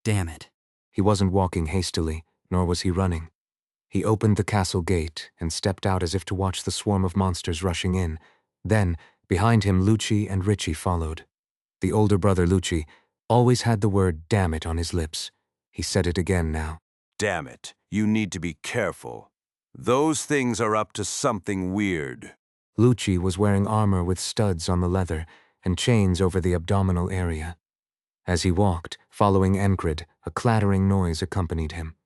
Damn it. He wasn't walking hastily, nor was he running. He opened the castle gate and stepped out as if to watch the swarm of monsters rushing in. Then, behind him, Lucci and Richie followed. The older brother, Lucci, always had the word "damn it" on his lips. He said it again now. Damn it, you need to be careful. Those things are up to something weird. Lucci was wearing armor with studs on the leather and chains over the abdominal area. As he walked, following Enkrid, a clattering noise accompanied him.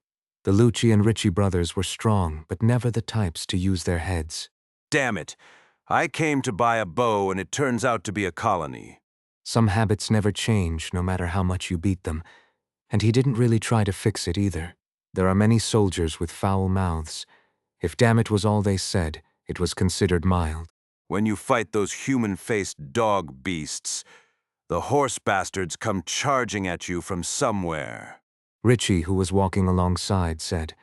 The Lucci and Richie brothers were strong, but never the types to use their heads. Damn it, I came to buy a bow and it turns out to be a colony. Some habits never change, no matter how much you beat them, and he didn't really try to fix it either. There are many soldiers with foul mouths. If damn it was all they said, it was considered mild. When you fight those human-faced dog beasts, the horse bastards come charging at you from somewhere. Richie, who was walking alongside, said.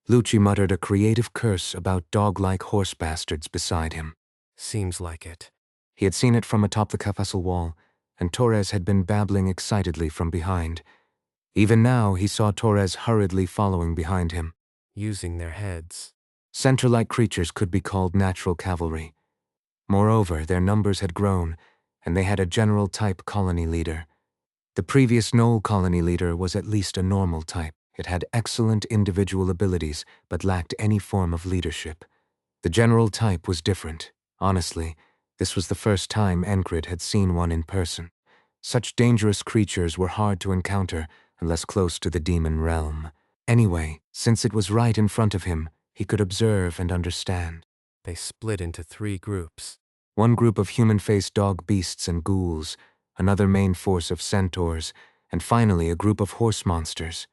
Lucci muttered a creative curse about dog-like horse bastards beside him. Seems like it. He had seen it from atop the castle wall, and Torres had been babbling excitedly from behind. Even now, he saw Torres hurriedly following behind him. Using their heads. Centaur-like creatures could be called natural cavalry. Moreover, their numbers had grown, and they had a general-type colony leader. The previous Knoll colony leader was at least a normal type. It had excellent individual abilities, but lacked any form of leadership. The general type was different. Honestly, this was the first time Enkrid had seen one in person. Such dangerous creatures were hard to encounter unless close to the demon realm. Anyway, since it was right in front of him, he could observe and understand. They split into 3 groups. One group of human-faced dog beasts and ghouls, another main force of centaurs, and finally a group of horse monsters.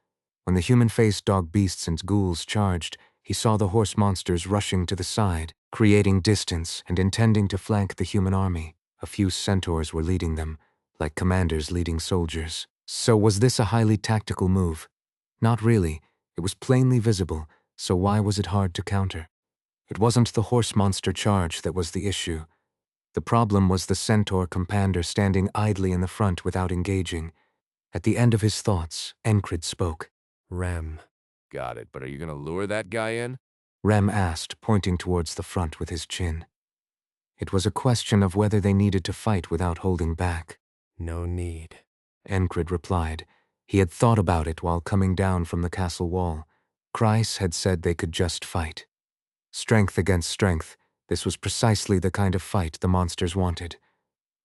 When the human-faced dog beasts and ghouls charged, he saw the horse monsters rushing to the side, creating distance and intending to flank the human army. A few centaurs were leading them, like commanders leading soldiers. So was this a highly tactical move? Not really. It was plainly visible, so why was it hard to counter? It wasn't the horse monster charge that was the issue. The problem was the centaur commander standing idly in the front without engaging. At the end of his thoughts, Enkrid spoke. Rem. Got it, but are you gonna lure that guy in? Rem asked, pointing towards the front with his chin. It was a question of whether they needed to fight without holding back. No need. Enkrid replied. He had thought about it while coming down from the castle wall. Kreis had said they could just fight. Strength against strength, this was precisely the kind of fight the monsters wanted.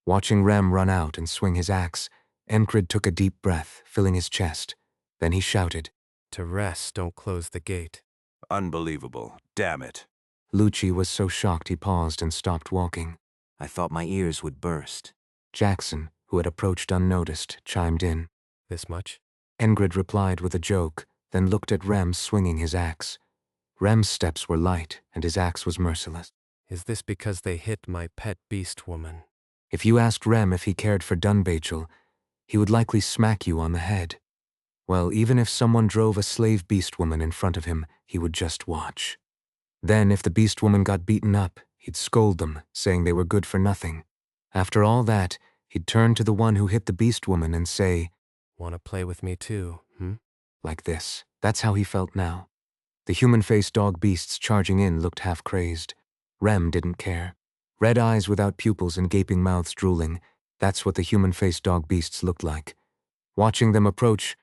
Watching Rem run out and swing his axe, Enkrid took a deep breath, filling his chest. Then he shouted. To rest, don't close the gate. Unbelievable. Damn it. Lucci was so shocked he paused and stopped walking. I thought my ears would burst. Jackson, who had approached unnoticed, chimed in. This much? Enkrid replied with a joke, then looked at Rem swinging his axe. Rem's steps were light, and his axe was merciless. Is this because they hit my pet beast woman? If you asked Rem if he cared for Dunbachel, he would likely smack you on the head. Well, even if someone drove a slave beast woman in front of him, he would just watch. Then, if the beast woman got beaten up, he'd scold them, saying they were good for nothing. After all that, he'd turn to the one who hit the beast woman and say, "Wanna play with me too, like this. That's how he felt now. The human-faced dog beasts charging in looked half-crazed. Rem didn't care. Red eyes without pupils and gaping mouths drooling, that's what the human-faced dog beasts looked like. Watching them approach,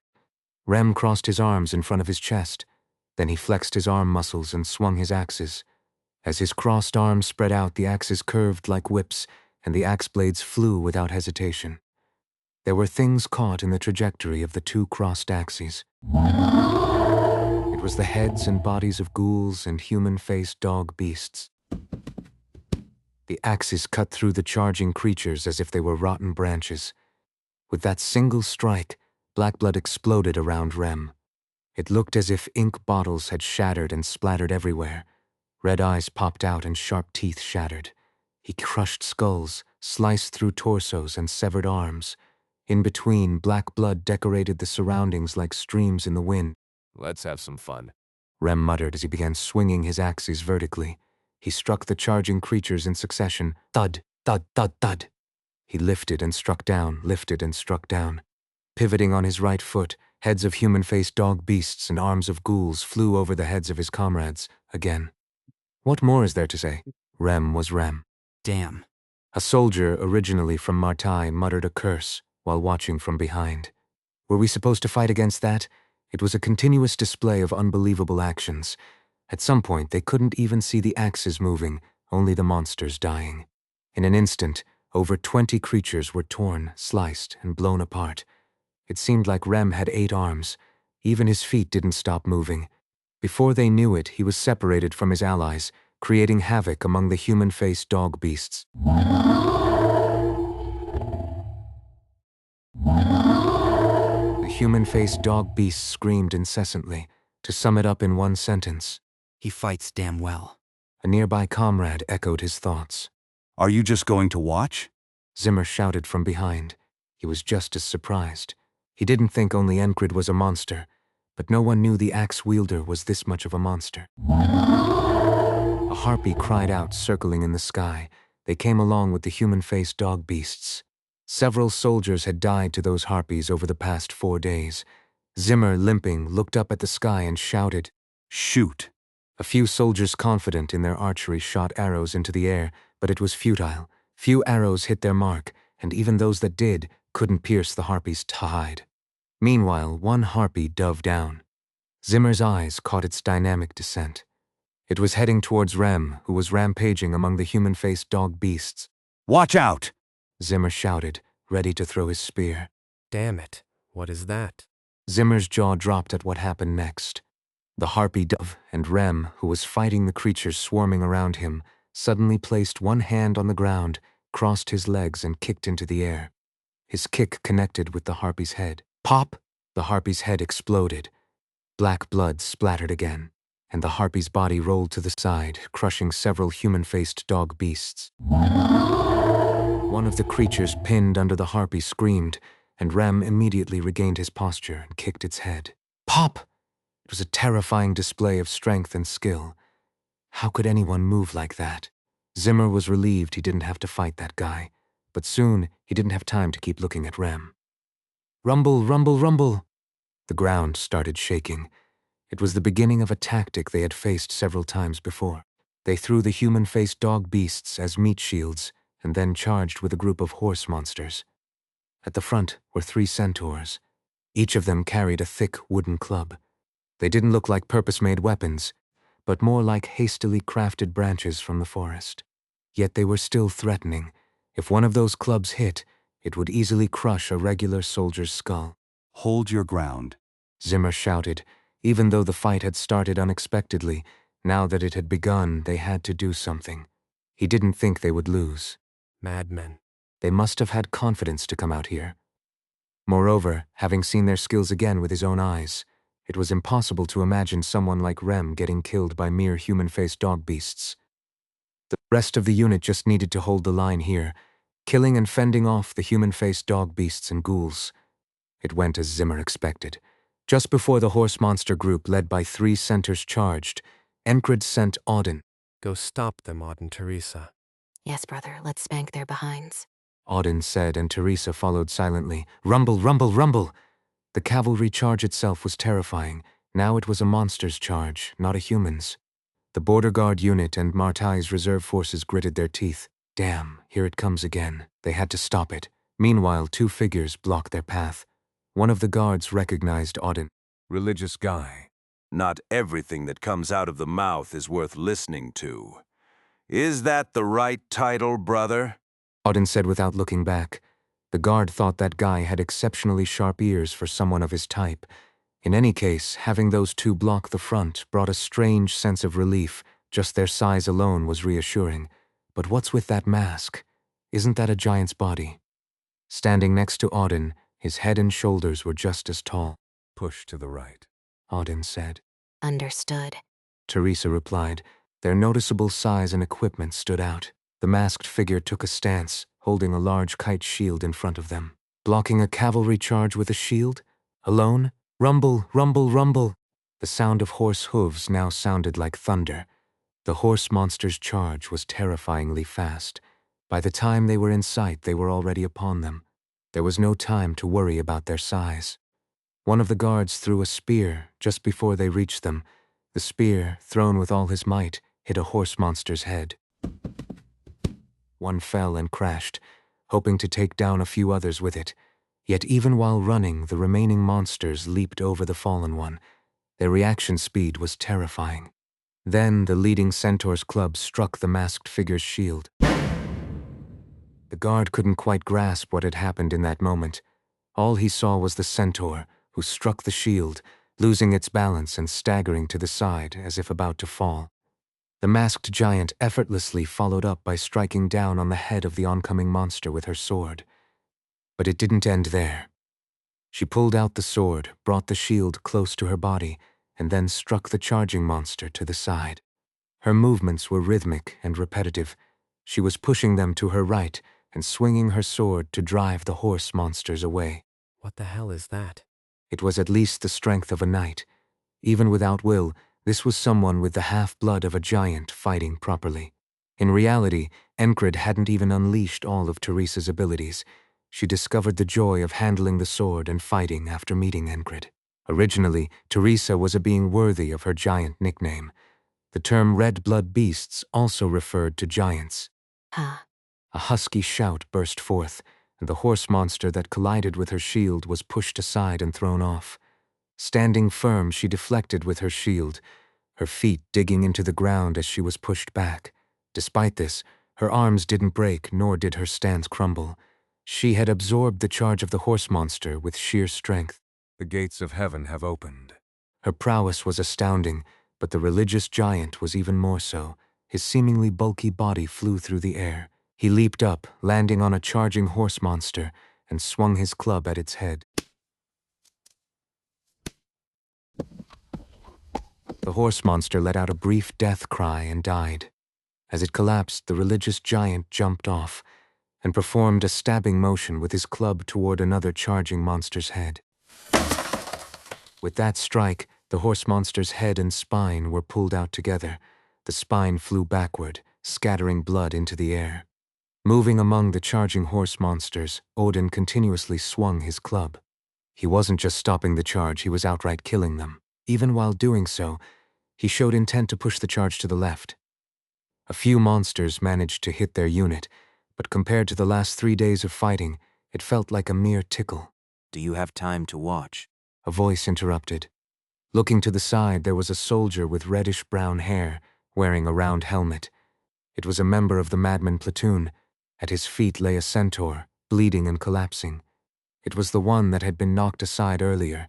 Rem crossed his arms in front of his chest. Then he flexed his arm muscles and swung his axes. As his crossed arms spread out, the axes curved like whips, and the axe blades flew without hesitation. There were things caught in the trajectory of the 2 crossed axes. It was the heads and bodies of ghouls and human-faced dog beasts. The axes cut through the charging creatures as if they were rotten branches. With that single strike, black blood exploded around Rem. It looked as if ink bottles had shattered and splattered everywhere. Red eyes popped out and sharp teeth shattered. He crushed skulls, sliced through torsos and severed arms. In between, black blood decorated the surroundings like streams in the wind. Let's have some fun. Rem muttered as he began swinging his axes vertically. He struck the charging creatures in succession. Thud, thud, thud, thud. He lifted and struck down, lifted and struck down. Pivoting on his right foot, Heads of human-faced dog beasts and arms of ghouls flew over the heads of his comrades, again. What more is there to say? Rem was Rem. Damn. A soldier originally from Martai muttered a curse while watching from behind. Were we supposed to fight against that? It was a continuous display of unbelievable actions. At some point, they couldn't even see the axes moving, only the monsters dying. In an instant, over 20 creatures were torn, sliced, and blown apart. It seemed like Rem had 8 arms. Even his feet didn't stop moving. Before they knew it, he was separated from his allies, creating havoc among the human-faced dog beasts. The human-faced dog beasts screamed incessantly. To sum it up in one sentence, He fights damn well. a nearby comrade echoed his thoughts. Are you just going to watch? Zimmer shouted from behind. He was just as surprised. He didn't think only Enkrid was a monster, but no one knew the axe wielder was this much of a monster. A harpy cried out, circling in the sky. They came along with the human-faced dog beasts. Several soldiers had died to those harpies over the past 4 days. Zimmer, limping, looked up at the sky and shouted. Shoot. A few soldiers confident in their archery shot arrows into the air, but it was futile. Few arrows hit their mark, and even those that did couldn't pierce the harpy's hide. Meanwhile, one harpy dove down. Zimmer's eyes caught its dynamic descent. It was heading towards Rem, who was rampaging among the human-faced dog beasts. Watch out! Zimmer shouted, ready to throw his spear. Damn it. What is that? Zimmer's jaw dropped at what happened next. The harpy dove and Rem, who was fighting the creatures swarming around him, suddenly placed one hand on the ground, crossed his legs and kicked into the air. His kick connected with the harpy's head. Pop! The harpy's head exploded. Black blood splattered again, and the harpy's body rolled to the side, crushing several human-faced dog beasts. One of the creatures pinned under the harpy screamed, and Rem immediately regained his posture and kicked its head. Pop! It was a terrifying display of strength and skill. How could anyone move like that? Zimmer was relieved he didn't have to fight that guy, but soon he didn't have time to keep looking at Rem. Rumble, rumble, rumble! The ground started shaking. It was the beginning of a tactic they had faced several times before. They threw the human-faced dog beasts as meat shields, and then charged with a group of horse monsters. At the front were 3 centaurs. Each of them carried a thick wooden club. They didn't look like purpose-made weapons, but more like hastily crafted branches from the forest. Yet they were still threatening. If one of those clubs hit, it would easily crush a regular soldier's skull. Hold your ground. Zimmer shouted. Even though the fight had started unexpectedly, now that it had begun, they had to do something. He didn't think they would lose. Madmen. They must have had confidence to come out here. Moreover, having seen their skills again with his own eyes, it was impossible to imagine someone like Rem getting killed by mere human-faced dog beasts. The rest of the unit just needed to hold the line here, killing and fending off the human-faced dog beasts and ghouls. It went as Zimmer expected. Just before the horse monster group led by 3 centaurs charged, Enkrid sent Auden. Go stop them, Aud and Teresa. Yes, brother, let's spank their behinds. Auden said, and Teresa followed silently. Rumble, rumble, rumble! The cavalry charge itself was terrifying. Now it was a monster's charge, not a human's. The border guard unit and Martai's reserve forces gritted their teeth. Damn, here it comes again. They had to stop it. Meanwhile, 2 figures blocked their path. One of the guards recognized Auden. Religious guy. Not everything that comes out of the mouth is worth listening to. Is that the right title, brother? Auden said without looking back. The guard thought that guy had exceptionally sharp ears for someone of his type. In any case, having those 2 block the front brought a strange sense of relief. Just their size alone was reassuring. But what's with that mask? Isn't that a giant's body? Standing next to Auden, his head and shoulders were just as tall. Push to the right. Auden said. Understood. Teresa replied. Their noticeable size and equipment stood out. The masked figure took a stance, holding a large kite shield in front of them. Blocking a cavalry charge with a shield? Alone? Rumble, rumble, rumble! The sound of horse hooves now sounded like thunder. The horse monster's charge was terrifyingly fast. By the time they were in sight, they were already upon them. There was no time to worry about their size. One of the guards threw a spear just before they reached them. The spear, thrown with all his might, hit a horse monster's head. One fell and crashed, hoping to take down a few others with it. Yet even while running, the remaining monsters leaped over the fallen one. Their reaction speed was terrifying. Then the leading centaur's club struck the masked figure's shield. The guard couldn't quite grasp what had happened in that moment. All he saw was the centaur, who struck the shield, losing its balance and staggering to the side as if about to fall. The masked giant effortlessly followed up by striking down on the head of the oncoming monster with her sword. But it didn't end there. She pulled out the sword, brought the shield close to her body, and then struck the charging monster to the side. Her movements were rhythmic and repetitive. She was pushing them to her right and swinging her sword to drive the horse monsters away. What the hell is that? It was at least the strength of a knight. Even without will, this was someone with the half-blood of a giant fighting properly. In reality, Enkrid hadn't even unleashed all of Teresa's abilities. She discovered the joy of handling the sword and fighting after meeting Enkrid. Originally, Teresa was a being worthy of her giant nickname. The term red blood beasts also referred to giants. Huh. A husky shout burst forth, and the horse monster that collided with her shield was pushed aside and thrown off. Standing firm, she deflected with her shield, her feet digging into the ground as she was pushed back. Despite this, her arms didn't break, nor did her stance crumble. She had absorbed the charge of the horse monster with sheer strength. The gates of heaven have opened. Her prowess was astounding, but the religious giant was even more so. His seemingly bulky body flew through the air. He leaped up, landing on a charging horse monster, and swung his club at its head. The horse monster let out a brief death cry and died. As it collapsed, the religious giant jumped off and performed a stabbing motion with his club toward another charging monster's head. With that strike, the horse monster's head and spine were pulled out together. The spine flew backward, scattering blood into the air. Moving among the charging horse monsters, Odin continuously swung his club. He wasn't just stopping the charge, he was outright killing them. Even while doing so, he showed intent to push the charge to the left. A few monsters managed to hit their unit, but compared to the last 3 days of fighting, it felt like a mere tickle. Do you have time to watch? A voice interrupted. Looking to the side, there was a soldier with reddish-brown hair, wearing a round helmet. It was a member of the Madman platoon. At his feet lay a centaur, bleeding and collapsing. It was the one that had been knocked aside earlier.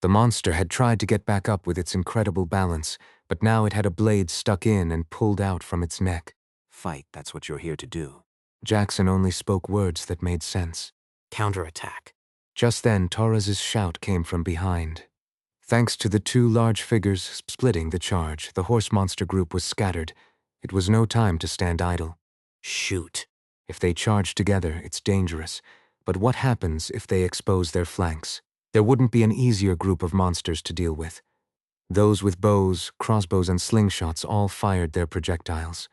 The monster had tried to get back up with its incredible balance, but now it had a blade stuck in and pulled out from its neck. Fight, that's what you're here to do. Jackson only spoke words that made sense. Counterattack. Just then, Torres's shout came from behind. Thanks to the 2 large figures splitting the charge, the horse monster group was scattered. It was no time to stand idle. Shoot. If they charge together, it's dangerous. But what happens if they expose their flanks? There wouldn't be an easier group of monsters to deal with. Those with bows, crossbows, and slingshots all fired their projectiles.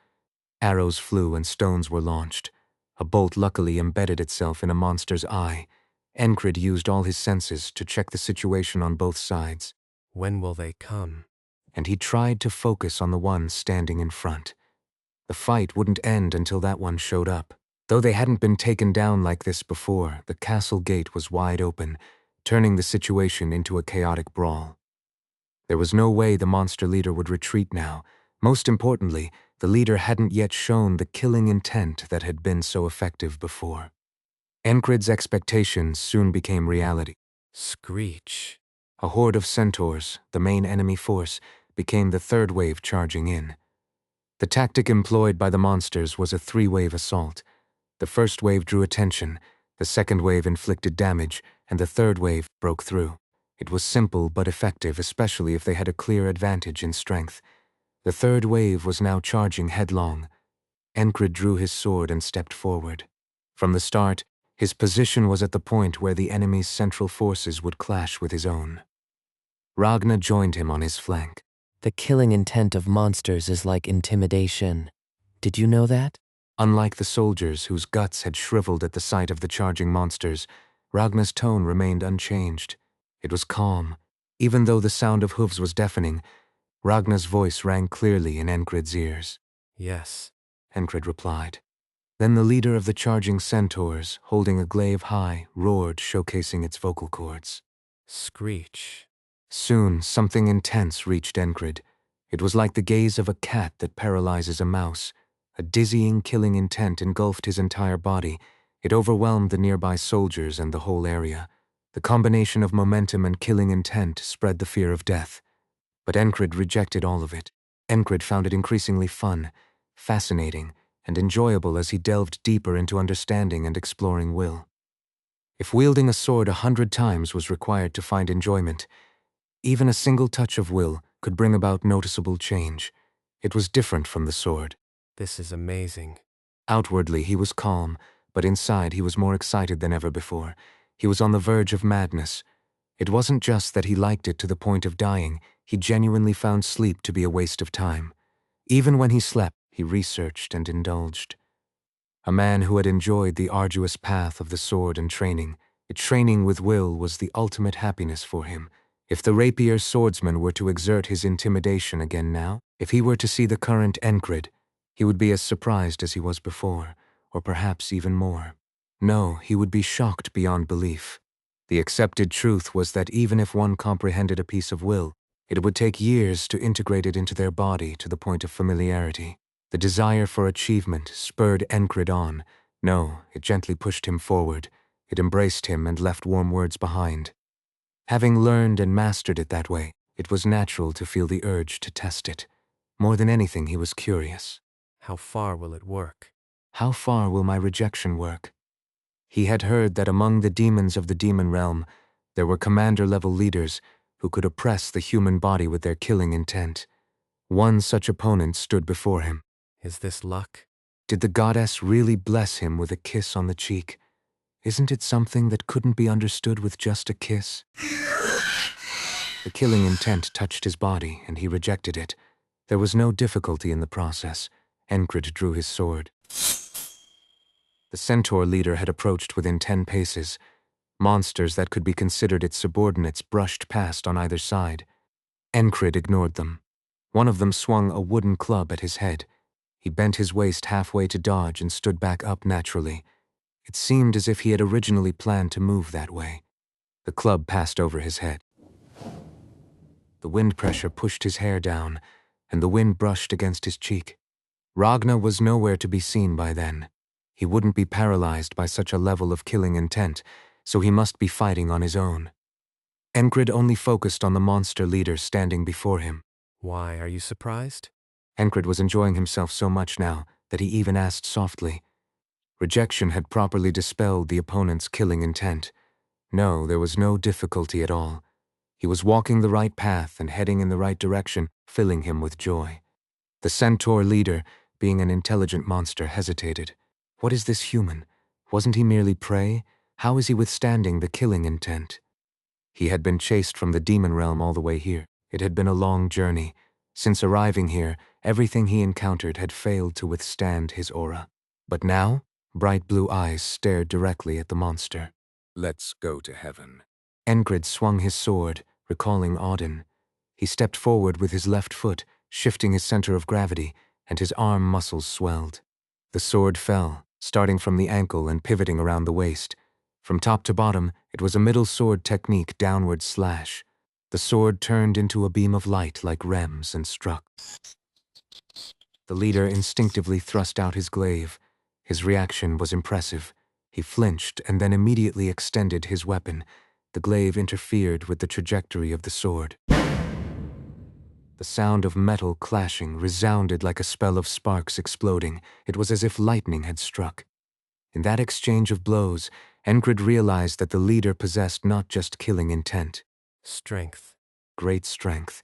Arrows flew and stones were launched. A bolt luckily embedded itself in a monster's eye. Enkrid used all his senses to check the situation on both sides. When will they come? And he tried to focus on the one standing in front. The fight wouldn't end until that one showed up. Though they hadn't been taken down like this before, the castle gate was wide open, turning the situation into a chaotic brawl. There was no way the monster leader would retreat now. Most importantly, the leader hadn't yet shown the killing intent that had been so effective before. Enkrid's expectations soon became reality. Screech. A horde of centaurs, the main enemy force, became the 3rd wave charging in. The tactic employed by the monsters was a 3-wave assault. The 1st wave drew attention, the 2nd wave inflicted damage, and the 3rd wave broke through. It was simple but effective, especially if they had a clear advantage in strength. The 3rd wave was now charging headlong. Enkrid drew his sword and stepped forward. From the start, his position was at the point where the enemy's central forces would clash with his own. Ragna joined him on his flank. The killing intent of monsters is like intimidation. Did you know that? Unlike the soldiers whose guts had shriveled at the sight of the charging monsters, Ragna's tone remained unchanged. It was calm. Even though the sound of hooves was deafening, Ragnar's voice rang clearly in Enkrid's ears. Yes. Enkrid replied. Then the leader of the charging centaurs, holding a glaive high, roared, showcasing its vocal cords. Screech. Soon, something intense reached Enkrid. It was like the gaze of a cat that paralyzes a mouse. A dizzying, killing intent engulfed his entire body. It overwhelmed the nearby soldiers and the whole area. The combination of momentum and killing intent spread the fear of death. But Enkrid rejected all of it. Enkrid found it increasingly fun, fascinating, and enjoyable as he delved deeper into understanding and exploring will. If wielding a sword 100 times was required to find enjoyment, even a single touch of will could bring about noticeable change. It was different from the sword. This is amazing. Outwardly, he was calm, but inside he was more excited than ever before. He was on the verge of madness. It wasn't just that he liked it to the point of dying, he genuinely found sleep to be a waste of time. Even when he slept, he researched and indulged. A man who had enjoyed the arduous path of the sword and training with will was the ultimate happiness for him. If the rapier swordsman were to exert his intimidation again now, if he were to see the current Enkrid, he would be as surprised as he was before, or perhaps even more. No, he would be shocked beyond belief. The accepted truth was that even if one comprehended a piece of will, it would take years to integrate it into their body to the point of familiarity. The desire for achievement spurred Enkrid on. No, it gently pushed him forward. It embraced him and left warm words behind. Having learned and mastered it that way, it was natural to feel the urge to test it. More than anything, he was curious. How far will it work? How far will my rejection work? He had heard that among the demons of the demon realm, there were commander-level leaders who could oppress the human body with their killing intent. One such opponent stood before him. Is this luck? Did the goddess really bless him with a kiss on the cheek? Isn't it something that couldn't be understood with just a kiss? The killing intent touched his body, and he rejected it. There was no difficulty in the process. Enkrid drew his sword. The centaur leader had approached within 10 paces. Monsters that could be considered its subordinates brushed past on either side. Enkrid ignored them. One of them swung a wooden club at his head. He bent his waist halfway to dodge and stood back up naturally. It seemed as if he had originally planned to move that way. The club passed over his head. The wind pressure pushed his hair down, and the wind brushed against his cheek. Ragnar was nowhere to be seen by then. He wouldn't be paralyzed by such a level of killing intent, so he must be fighting on his own. Enkrid only focused on the monster leader standing before him. Why, are you surprised? Enkrid was enjoying himself so much now that he even asked softly. Rejection had properly dispelled the opponent's killing intent. No, there was no difficulty at all. He was walking the right path and heading in the right direction, filling him with joy. The centaur leader, being an intelligent monster, hesitated. What is this human? Wasn't he merely prey? How is he withstanding the killing intent? He had been chased from the demon realm all the way here. It had been a long journey. Since arriving here, everything he encountered had failed to withstand his aura. But now, bright blue eyes stared directly at the monster. Let's go to heaven. Enkrid swung his sword, recalling Odin. He stepped forward with his left foot, shifting his center of gravity, and his arm muscles swelled. The sword fell, starting from the ankle and pivoting around the waist. From top to bottom, it was a middle sword technique downward slash. The sword turned into a beam of light like Rem's and struck. The leader instinctively thrust out his glaive. His reaction was impressive. He flinched and then immediately extended his weapon. The glaive interfered with the trajectory of the sword. The sound of metal clashing resounded like a spell of sparks exploding. It was as if lightning had struck. In that exchange of blows, Enkrid realized that the leader possessed not just killing intent. Strength. Great strength.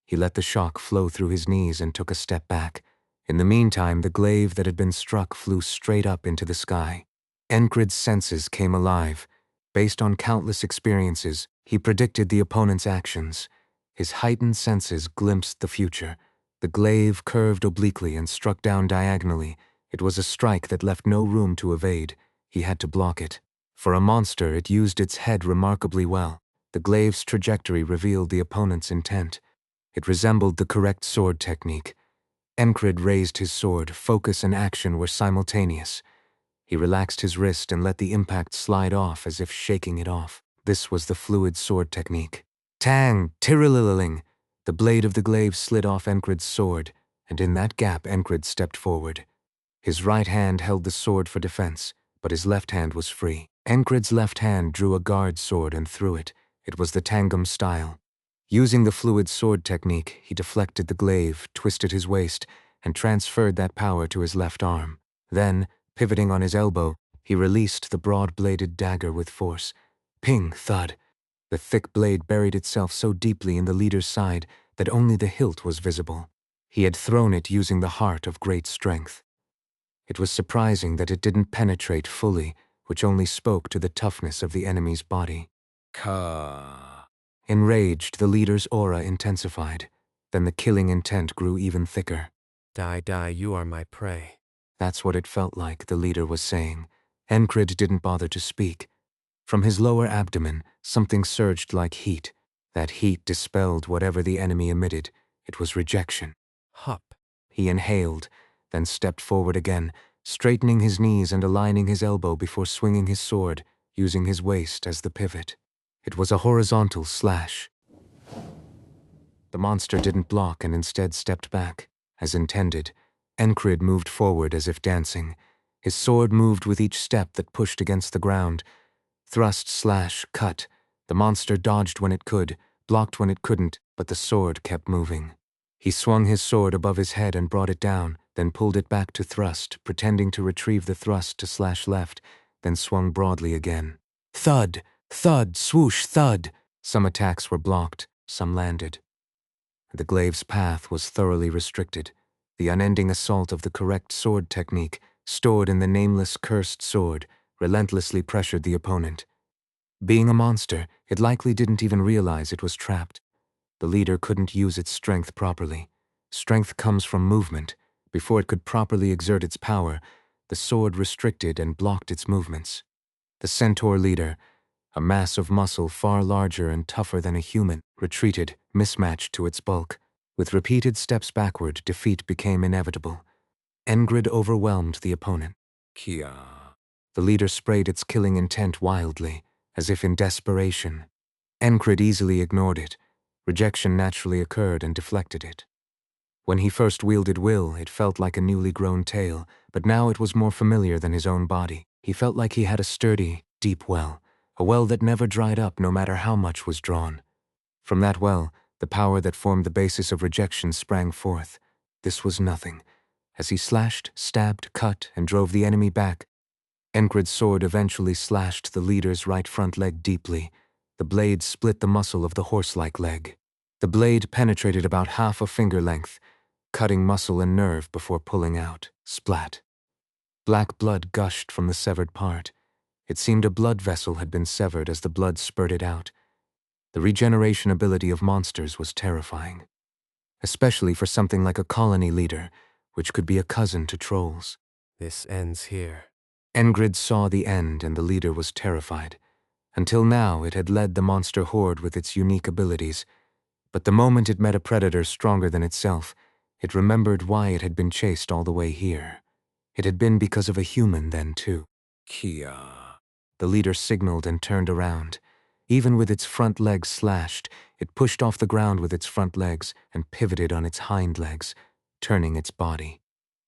He let the shock flow through his knees and took a step back. In the meantime, the glaive that had been struck flew straight up into the sky. Enkrid's senses came alive. Based on countless experiences, he predicted the opponent's actions. His heightened senses glimpsed the future. The glaive curved obliquely and struck down diagonally. It was a strike that left no room to evade. He had to block it. For a monster, it used its head remarkably well. The glaive's trajectory revealed the opponent's intent. It resembled the correct sword technique. Enkrid raised his sword. Focus and action were simultaneous. He relaxed his wrist and let the impact slide off as if shaking it off. This was the fluid sword technique. Tang! Tirililing! The blade of the glaive slid off Enkrid's sword, and in that gap Enkrid stepped forward. His right hand held the sword for defense, but his left hand was free. Enkrid's left hand drew a guard sword and threw it. It was the Tangam style. Using the fluid sword technique, he deflected the glaive, twisted his waist, and transferred that power to his left arm. Then, pivoting on his elbow, he released the broad-bladed dagger with force. Ping, thud. The thick blade buried itself so deeply in the leader's side that only the hilt was visible. He had thrown it using the heart of great strength. It was surprising that it didn't penetrate fully, which only spoke to the toughness of the enemy's body. Ka. Enraged, the leader's aura intensified. Then the killing intent grew even thicker. Die, die, you are my prey. That's what it felt like, the leader was saying. Enkrid didn't bother to speak. From his lower abdomen, something surged like heat. That heat dispelled whatever the enemy emitted. It was rejection. Hup. He inhaled, then stepped forward again, straightening his knees and aligning his elbow before swinging his sword, using his waist as the pivot. It was a horizontal slash. The monster didn't block and instead stepped back. As intended, Enkrid moved forward as if dancing. His sword moved with each step that pushed against the ground. Thrust, slash, cut. The monster dodged when it could, blocked when it couldn't, but the sword kept moving. He swung his sword above his head and brought it down, then pulled it back to thrust, pretending to retrieve the thrust to slash left, then swung broadly again. Thud! Thud! Swoosh! Thud! Some attacks were blocked, some landed. The glaive's path was thoroughly restricted. The unending assault of the correct sword technique, stored in the nameless cursed sword, relentlessly pressured the opponent. Being a monster, it likely didn't even realize it was trapped. The leader couldn't use its strength properly. Strength comes from movement. Before it could properly exert its power, the sword restricted and blocked its movements. The centaur leader, a mass of muscle far larger and tougher than a human, retreated, mismatched to its bulk. With repeated steps backward, defeat became inevitable. Enkrid overwhelmed the opponent. Kia. The leader sprayed its killing intent wildly, as if in desperation. Enkrid easily ignored it. Rejection naturally occurred and deflected it. When he first wielded will, it felt like a newly grown tail, but now it was more familiar than his own body. He felt like he had a sturdy, deep well, a well that never dried up no matter how much was drawn. From that well, the power that formed the basis of rejection sprang forth. This was nothing. As he slashed, stabbed, cut, and drove the enemy back, Enkrid's sword eventually slashed the leader's right front leg deeply. The blade split the muscle of the horse-like leg. The blade penetrated about half a finger length, cutting muscle and nerve before pulling out. Splat. Black blood gushed from the severed part. It seemed a blood vessel had been severed as the blood spurted out. The regeneration ability of monsters was terrifying, especially for something like a colony leader, which could be a cousin to trolls. This ends here. Enkrid saw the end and the leader was terrified. Until now, it had led the monster horde with its unique abilities, but the moment it met a predator stronger than itself, it remembered why it had been chased all the way here. It had been because of a human then, too. Kia. The leader signaled and turned around. Even with its front legs slashed, it pushed off the ground with its front legs and pivoted on its hind legs, turning its body.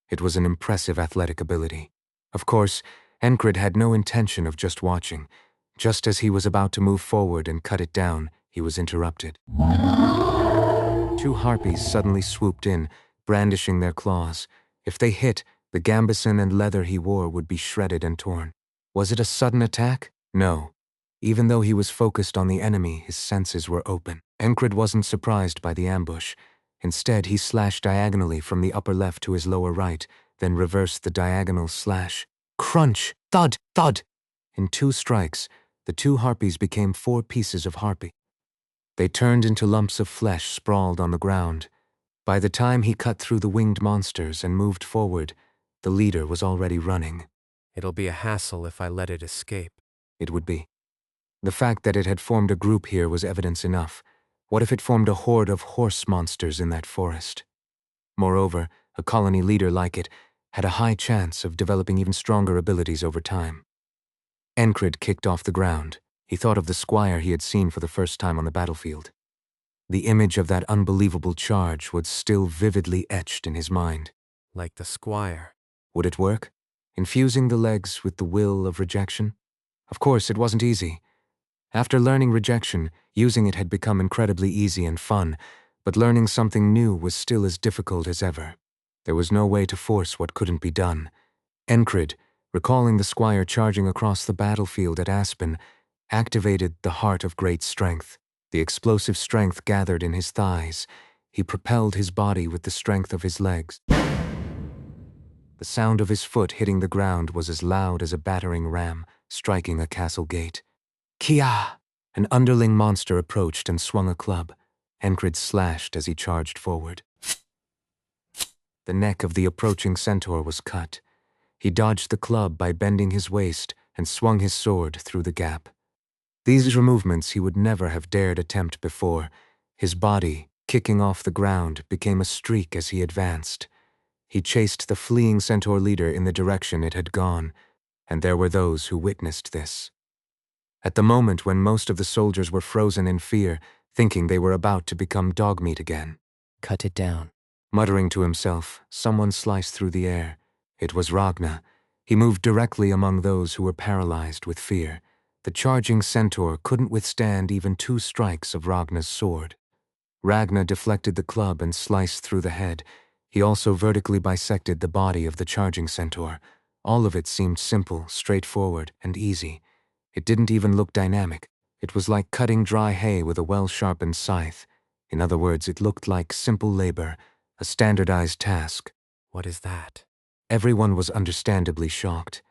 It was an impressive athletic ability. Of course, Enkrid had no intention of just watching. Just as he was about to move forward and cut it down, he was interrupted. Two harpies suddenly swooped in, brandishing their claws. If they hit, the gambeson and leather he wore would be shredded and torn. Was it a sudden attack? No. Even though he was focused on the enemy, his senses were open. Enkrid wasn't surprised by the ambush. Instead, he slashed diagonally from the upper left to his lower right, then reversed the diagonal slash. Crunch! Thud! Thud! In 2 strikes, the 2 harpies became 4 pieces of harpy. They turned into lumps of flesh sprawled on the ground. By the time he cut through the winged monsters and moved forward, the leader was already running. It'll be a hassle if I let it escape. It would be. The fact that it had formed a group here was evidence enough. What if it formed a horde of horse monsters in that forest? Moreover, a colony leader like it had a high chance of developing even stronger abilities over time. Enkrid kicked off the ground. He thought of the squire he had seen for the first time on the battlefield. The image of that unbelievable charge was still vividly etched in his mind. Like the squire. Would it work? Infusing the legs with the will of rejection? Of course, it wasn't easy. After learning rejection, using it had become incredibly easy and fun, but learning something new was still as difficult as ever. There was no way to force what couldn't be done. Enkrid, recalling the squire charging across the battlefield at Aspen, activated the heart of great strength. The explosive strength gathered in his thighs. He propelled his body with the strength of his legs. The sound of his foot hitting the ground was as loud as a battering ram striking a castle gate. Kia! An underling monster approached and swung a club. Enkrid slashed as he charged forward. The neck of the approaching centaur was cut. He dodged the club by bending his waist and swung his sword through the gap. These were movements he would never have dared attempt before. His body, kicking off the ground, became a streak as he advanced. He chased the fleeing centaur leader in the direction it had gone, and there were those who witnessed this. At the moment when most of the soldiers were frozen in fear, thinking they were about to become dog meat again. Cut it down. Muttering to himself, someone sliced through the air. It was Ragna. He moved directly among those who were paralyzed with fear. The charging centaur couldn't withstand even 2 strikes of Ragna's sword. Ragna deflected the club and sliced through the head. He also vertically bisected the body of the charging centaur. All of it seemed simple, straightforward, and easy. It didn't even look dynamic. It was like cutting dry hay with a well-sharpened scythe. In other words, it looked like simple labor, a standardized task. What is that? Everyone was understandably shocked.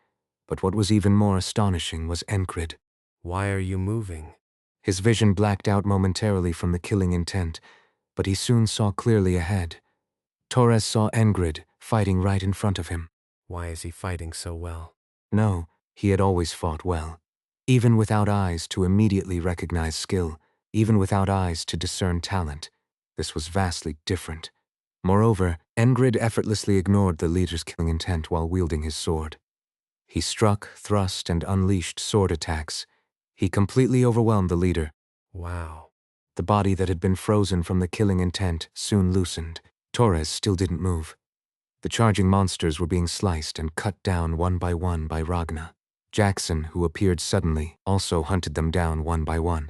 But what was even more astonishing was Enkrid. Why are you moving? His vision blacked out momentarily from the killing intent, but he soon saw clearly ahead. Torres saw Enkrid fighting right in front of him. Why is he fighting so well? No, he had always fought well. Even without eyes to immediately recognize skill, even without eyes to discern talent, this was vastly different. Moreover, Enkrid effortlessly ignored the leader's killing intent while wielding his sword. He struck, thrust, and unleashed sword attacks. He completely overwhelmed the leader. Wow. The body that had been frozen from the killing intent soon loosened. Torres still didn't move. The charging monsters were being sliced and cut down one by Ragna. Jackson, who appeared suddenly, also hunted them down one by one,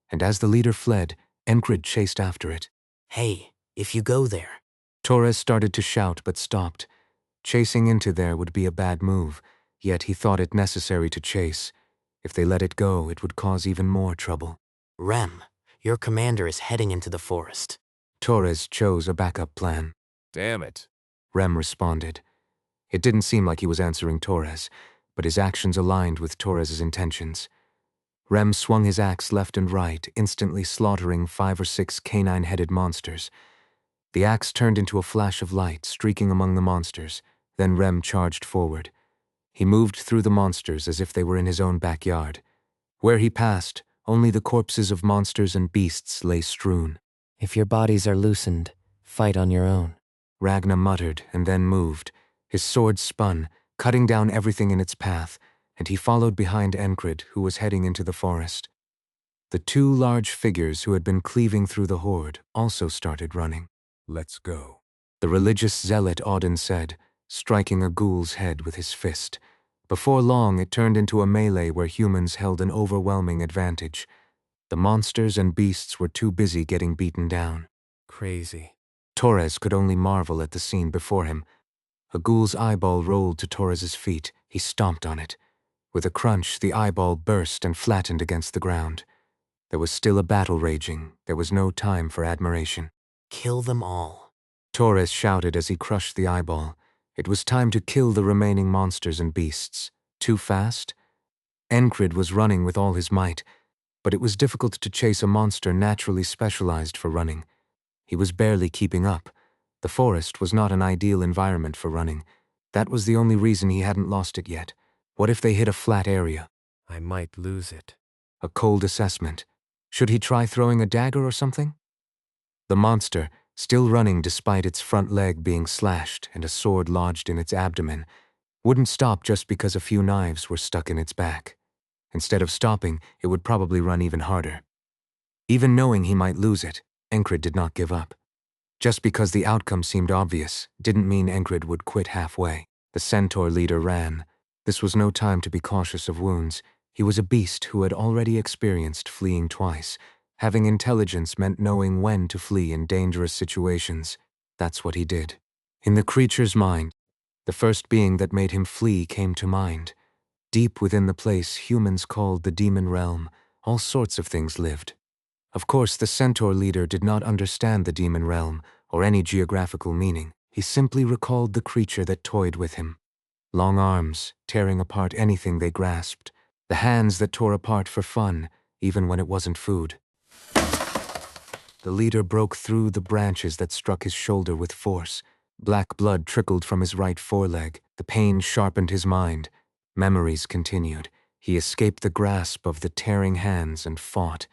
and as the leader fled, Enkrid chased after it. Hey, if you go there. Torres started to shout but stopped. Chasing into there would be a bad move, yet he thought it necessary to chase. If they let it go, it would cause even more trouble. Rem, your commander is heading into the forest. Torres chose a backup plan. Damn it. Rem responded. It didn't seem like he was answering Torres, but his actions aligned with Torres's intentions. Rem swung his axe left and right, instantly slaughtering 5 or 6 canine-headed monsters. The axe turned into a flash of light, streaking among the monsters. Then Rem charged forward. He moved through the monsters as if they were in his own backyard. Where he passed, only the corpses of monsters and beasts lay strewn. If your bodies are loosened, fight on your own. Ragna muttered and then moved. His sword spun, cutting down everything in its path, and he followed behind Enkrid, who was heading into the forest. The 2 large figures who had been cleaving through the horde also started running. Let's go. The religious zealot Auden said, striking a ghoul's head with his fist. Before long, it turned into a melee where humans held an overwhelming advantage. The monsters and beasts were too busy getting beaten down. Crazy. Torres could only marvel at the scene before him. A ghoul's eyeball rolled to Torres's feet. He stomped on it. With a crunch, the eyeball burst and flattened against the ground. There was still a battle raging. There was no time for admiration. Kill them all. Torres shouted as he crushed the eyeball. It was time to kill the remaining monsters and beasts. Too fast? Enkrid was running with all his might, but it was difficult to chase a monster naturally specialized for running. He was barely keeping up. The forest was not an ideal environment for running. That was the only reason he hadn't lost it yet. What if they hit a flat area? I might lose it. A cold assessment. Should he try throwing a dagger or something? The monster, still running despite its front leg being slashed and a sword lodged in its abdomen, wouldn't stop just because a few knives were stuck in its back. Instead of stopping, it would probably run even harder. Even knowing he might lose it, Enkrid did not give up. Just because the outcome seemed obvious didn't mean Enkrid would quit halfway. The centaur leader ran. This was no time to be cautious of wounds. He was a beast who had already experienced fleeing twice. Having intelligence meant knowing when to flee in dangerous situations. That's what he did. In the creature's mind, the first being that made him flee came to mind. Deep within the place humans called the demon realm, all sorts of things lived. Of course, the centaur leader did not understand the demon realm or any geographical meaning. He simply recalled the creature that toyed with him. Long arms, tearing apart anything they grasped. The hands that tore apart for fun, even when it wasn't food. The leader broke through the branches that struck his shoulder with force. Black blood trickled from his right foreleg. The pain sharpened his mind. Memories continued. He escaped the grasp of the tearing hands and fought.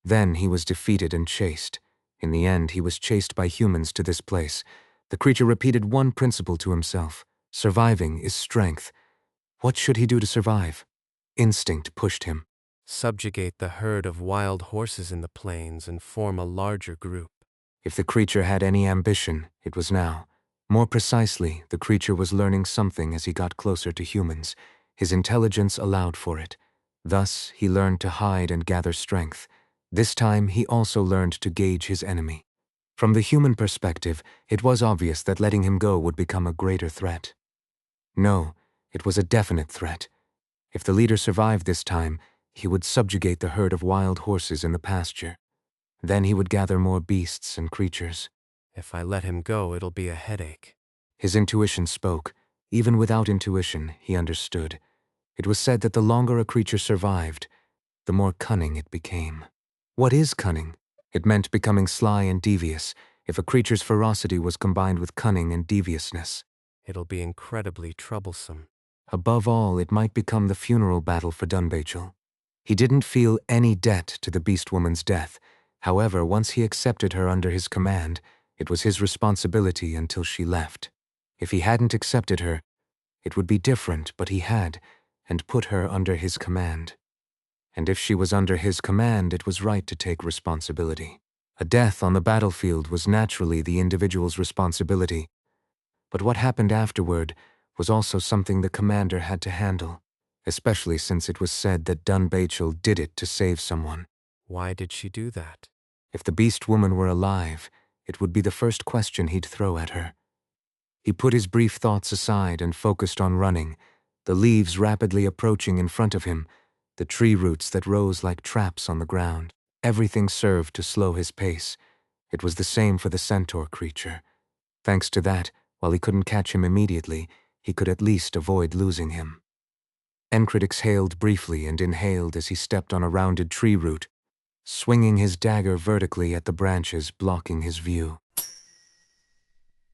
Then he was defeated and chased. In the end, he was chased by humans to this place. The creature repeated one principle to himself. Surviving is strength. What should he do to survive? Instinct pushed him. Subjugate the herd of wild horses in the plains and form a larger group. If the creature had any ambition, it was now. More precisely, the creature was learning something as he got closer to humans. His intelligence allowed for it. Thus, he learned to hide and gather strength. This time, he also learned to gauge his enemy. From the human perspective, it was obvious that letting him go would become a greater threat. No, it was a definite threat. If the leader survived this time, he would subjugate the herd of wild horses in the pasture. Then he would gather more beasts and creatures. If I let him go, it'll be a headache. His intuition spoke. Even without intuition, he understood. It was said that the longer a creature survived, the more cunning it became. What is cunning? It meant becoming sly and devious, if a creature's ferocity was combined with cunning and deviousness. It'll be incredibly troublesome. Above all, it might become the funeral battle for Dunbachel. He didn't feel any debt to the beast woman's death. However, once he accepted her under his command, it was his responsibility until she left. If he hadn't accepted her, it would be different, but he had, and put her under his command. And if she was under his command, it was right to take responsibility. A death on the battlefield was naturally the individual's responsibility, but what happened afterward was also something the commander had to handle, especially since it was said that Dunbachel did it to save someone. Why did she do that? If the beast woman were alive, it would be the first question he'd throw at her. He put his brief thoughts aside and focused on running, the leaves rapidly approaching in front of him, the tree roots that rose like traps on the ground. Everything served to slow his pace. It was the same for the centaur creature. Thanks to that, while he couldn't catch him immediately, he could at least avoid losing him. Enkrid exhaled briefly and inhaled as he stepped on a rounded tree root, swinging his dagger vertically at the branches blocking his view.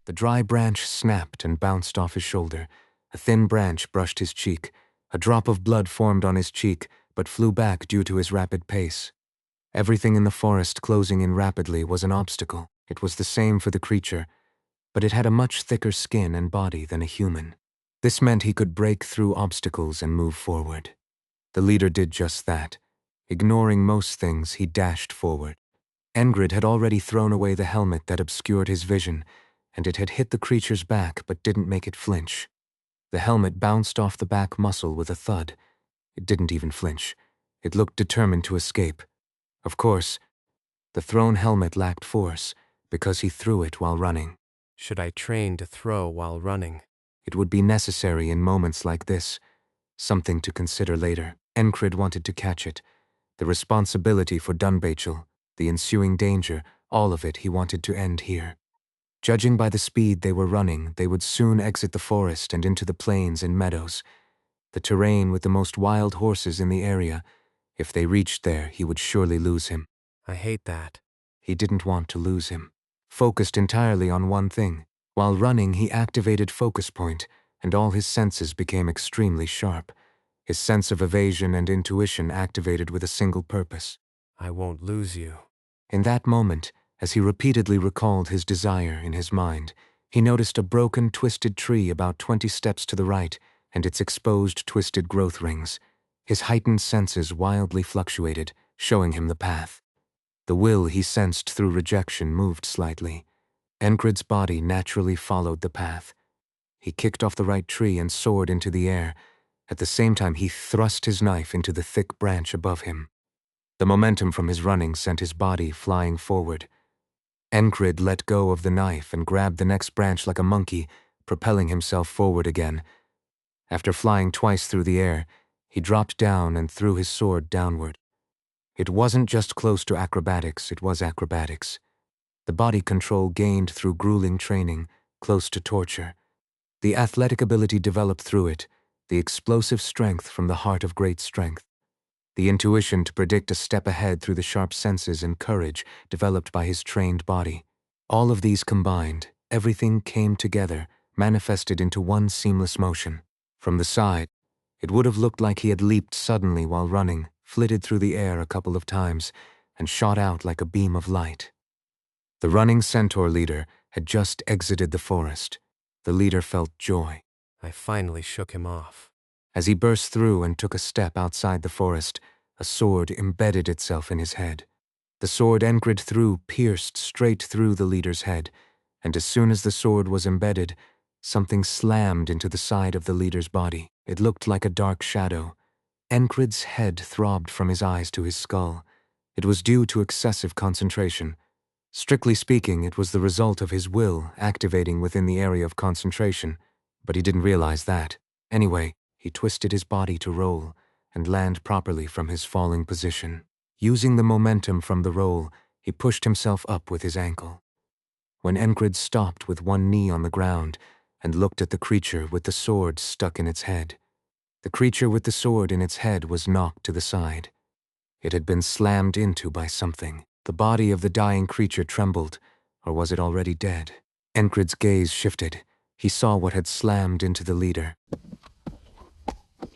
The dry branch snapped and bounced off his shoulder. A thin branch brushed his cheek. A drop of blood formed on his cheek, but flew back due to his rapid pace. Everything in the forest closing in rapidly was an obstacle. It was the same for the creature, but it had a much thicker skin and body than a human. This meant he could break through obstacles and move forward. The leader did just that. Ignoring most things, he dashed forward. Enkrid had already thrown away the helmet that obscured his vision, and it had hit the creature's back but didn't make it flinch. The helmet bounced off the back muscle with a thud. It didn't even flinch. It looked determined to escape. Of course, the thrown helmet lacked force because he threw it while running. Should I train to throw while running? It would be necessary in moments like this. Something to consider later. Enkrid wanted to catch it. The responsibility for Dunbachel, the ensuing danger, all of it he wanted to end here. Judging by the speed they were running, they would soon exit the forest and into the plains and meadows. The terrain with the most wild horses in the area. If they reached there, he would surely lose him. I hate that. He didn't want to lose him. Focused entirely on one thing. While running, he activated Focus Point, and all his senses became extremely sharp. his sense of evasion and intuition activated with a single purpose. I won't lose you. In that moment, as he repeatedly recalled his desire in his mind, he noticed a broken, twisted tree about 20 steps to the right and its exposed, twisted growth rings. His heightened senses wildly fluctuated, showing him the path. The will he sensed through rejection moved slightly. Enkrid's body naturally followed the path. He kicked off the right tree and soared into the air. At the same time, he thrust his knife into the thick branch above him. The momentum from his running sent his body flying forward. Enkrid let go of the knife and grabbed the next branch like a monkey, propelling himself forward again. After flying twice through the air, he dropped down and threw his sword downward. It wasn't just close to acrobatics, it was acrobatics. The body control gained through grueling training, close to torture. The athletic ability developed through it, the explosive strength from the heart of great strength. The intuition to predict a step ahead through the sharp senses and courage developed by his trained body. All of these combined, everything came together, manifested into one seamless motion. From the side, it would have looked like he had leaped suddenly while running, flitted through the air a couple of times, and shot out like a beam of light. The running centaur leader had just exited the forest. The leader felt joy. I finally shook him off. As he burst through and took a step outside the forest, a sword embedded itself in his head. The sword Enkrid threw pierced straight through the leader's head, and as soon as the sword was embedded, something slammed into the side of the leader's body. It looked like a dark shadow. Enkrid's head throbbed from his eyes to his skull. It was due to excessive concentration. Strictly speaking, it was the result of his will activating within the area of concentration, but he didn't realize that. Anyway, he twisted his body to roll and land properly from his falling position. Using the momentum from the roll, he pushed himself up with his ankle. When Enkrid stopped with one knee on the ground and looked at the creature with the sword stuck in its head, the creature with the sword in its head was knocked to the side. It had been slammed into by something. The body of the dying creature trembled, or was it already dead? Enkrid's gaze shifted. He saw what had slammed into the leader.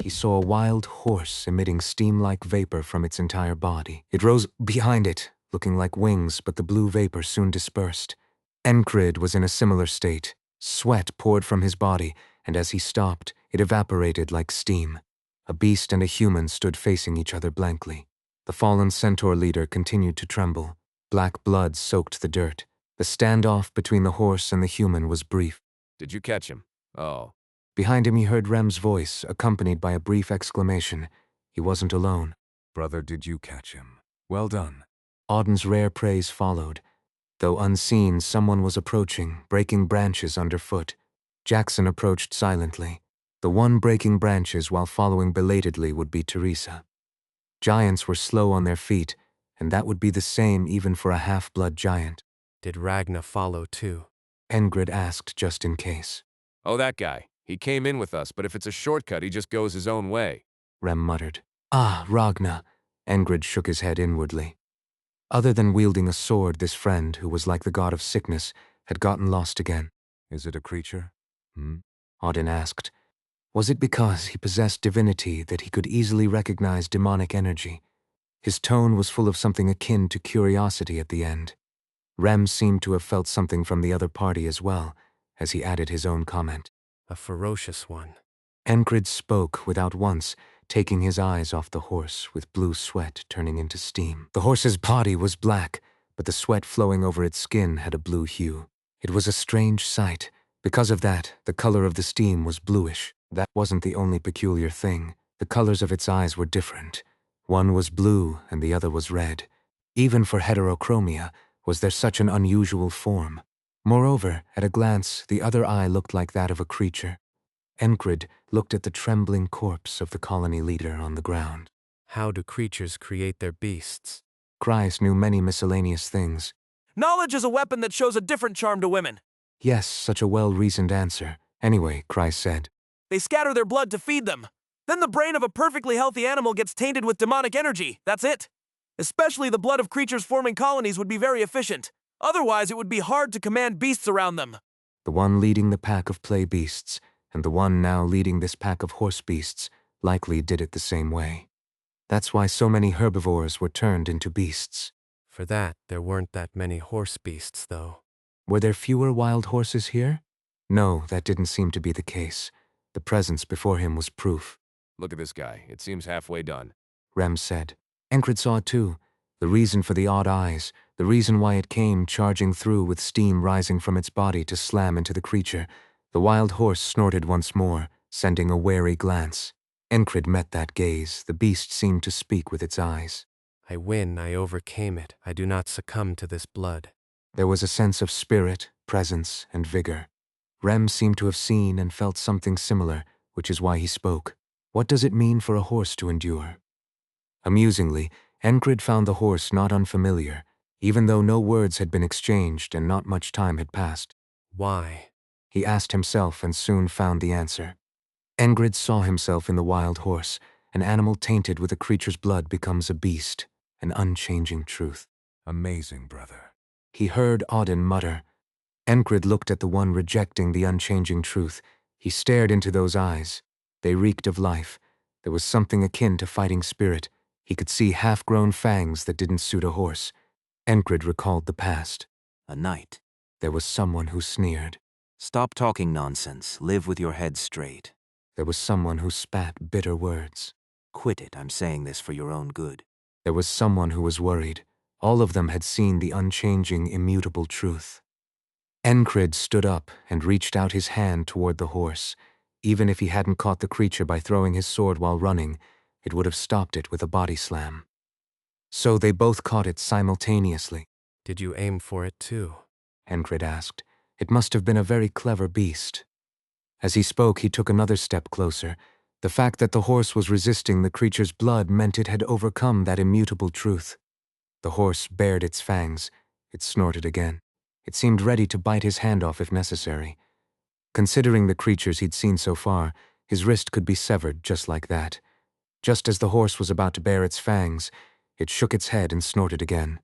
He saw a wild horse emitting steam-like vapor from its entire body. It rose behind it, looking like wings, but the blue vapor soon dispersed. Enkrid was in a similar state. Sweat poured from his body, and as he stopped, it evaporated like steam. A beast and a human stood facing each other blankly. The fallen centaur leader continued to tremble. Black blood soaked the dirt. The standoff between the horse and the human was brief. Did you catch him? Oh. Behind him he heard Rem's voice, accompanied by a brief exclamation. He wasn't alone. Brother, did you catch him? Well done. Auden's rare praise followed. Though unseen, someone was approaching, breaking branches underfoot. Jackson approached silently. The one breaking branches while following belatedly would be Teresa. Giants were slow on their feet, and that would be the same even for a half-blood giant. Did Ragna follow too? Enkrid asked just in case. Oh, that guy. He came in with us, but if it's a shortcut, he just goes his own way. Rem muttered. Ah, Ragna. Enkrid shook his head inwardly. Other than wielding a sword, this friend, who was like the god of sickness, had gotten lost again. Is it a creature? Auden asked. Was it because he possessed divinity that he could easily recognize demonic energy? His tone was full of something akin to curiosity at the end. Rem seemed to have felt something from the other party as well, as he added his own comment. A ferocious one. Enkrid spoke without once taking his eyes off the horse, with blue sweat turning into steam. The horse's body was black, but the sweat flowing over its skin had a blue hue. It was a strange sight. Because of that, the color of the steam was bluish. That wasn't the only peculiar thing. The colors of its eyes were different. One was blue and the other was red. Even for heterochromia, was there such an unusual form? Moreover, at a glance, the other eye looked like that of a creature. Enkrid looked at the trembling corpse of the colony leader on the ground. How do creatures create their beasts? Kreis knew many miscellaneous things. Knowledge is a weapon that shows a different charm to women. Yes, such a well-reasoned answer. Anyway, Kreis said. They scatter their blood to feed them. Then the brain of a perfectly healthy animal gets tainted with demonic energy. That's it. Especially the blood of creatures forming colonies would be very efficient. Otherwise, it would be hard to command beasts around them. The one leading the pack of play beasts, and the one now leading this pack of horse beasts, likely did it the same way. That's why so many herbivores were turned into beasts. For that, there weren't that many horse beasts, though. Were there fewer wild horses here? No, that didn't seem to be the case. The presence before him was proof. Look at this guy. It seems halfway done. Rem said. Enkrid saw it too. The reason for the odd eyes, the reason why it came charging through with steam rising from its body to slam into the creature. The wild horse snorted once more, sending a wary glance. Enkrid met that gaze. The beast seemed to speak with its eyes. I win, I overcame it. I do not succumb to this blood. There was a sense of spirit, presence, and vigor. Rem seemed to have seen and felt something similar, which is why he spoke. What does it mean for a horse to endure? Amusingly, Enkrid found the horse not unfamiliar, even though no words had been exchanged and not much time had passed. Why? He asked himself and soon found the answer. Enkrid saw himself in the wild horse. An animal tainted with a creature's blood becomes a beast, an unchanging truth. Amazing, brother. He heard Auden mutter. Enkrid looked at the one rejecting the unchanging truth. He stared into those eyes. They reeked of life. There was something akin to fighting spirit. He could see half-grown fangs that didn't suit a horse. Enkrid recalled the past. A knight. There was someone who sneered. Stop talking nonsense. Live with your head straight. There was someone who spat bitter words. Quit it. I'm saying this for your own good. There was someone who was worried. All of them had seen the unchanging, immutable truth. Enkrid stood up and reached out his hand toward the horse. Even if he hadn't caught the creature by throwing his sword while running, it would have stopped it with a body slam. So they both caught it simultaneously. Did you aim for it too? Enkrid asked. It must have been a very clever beast. As he spoke, he took another step closer. The fact that the horse was resisting the creature's blood meant it had overcome that immutable truth. The horse bared its fangs. It snorted again. It seemed ready to bite his hand off if necessary. Considering the creatures he'd seen so far, his wrist could be severed just like that. Just as the horse was about to bare its fangs, it shook its head and snorted again.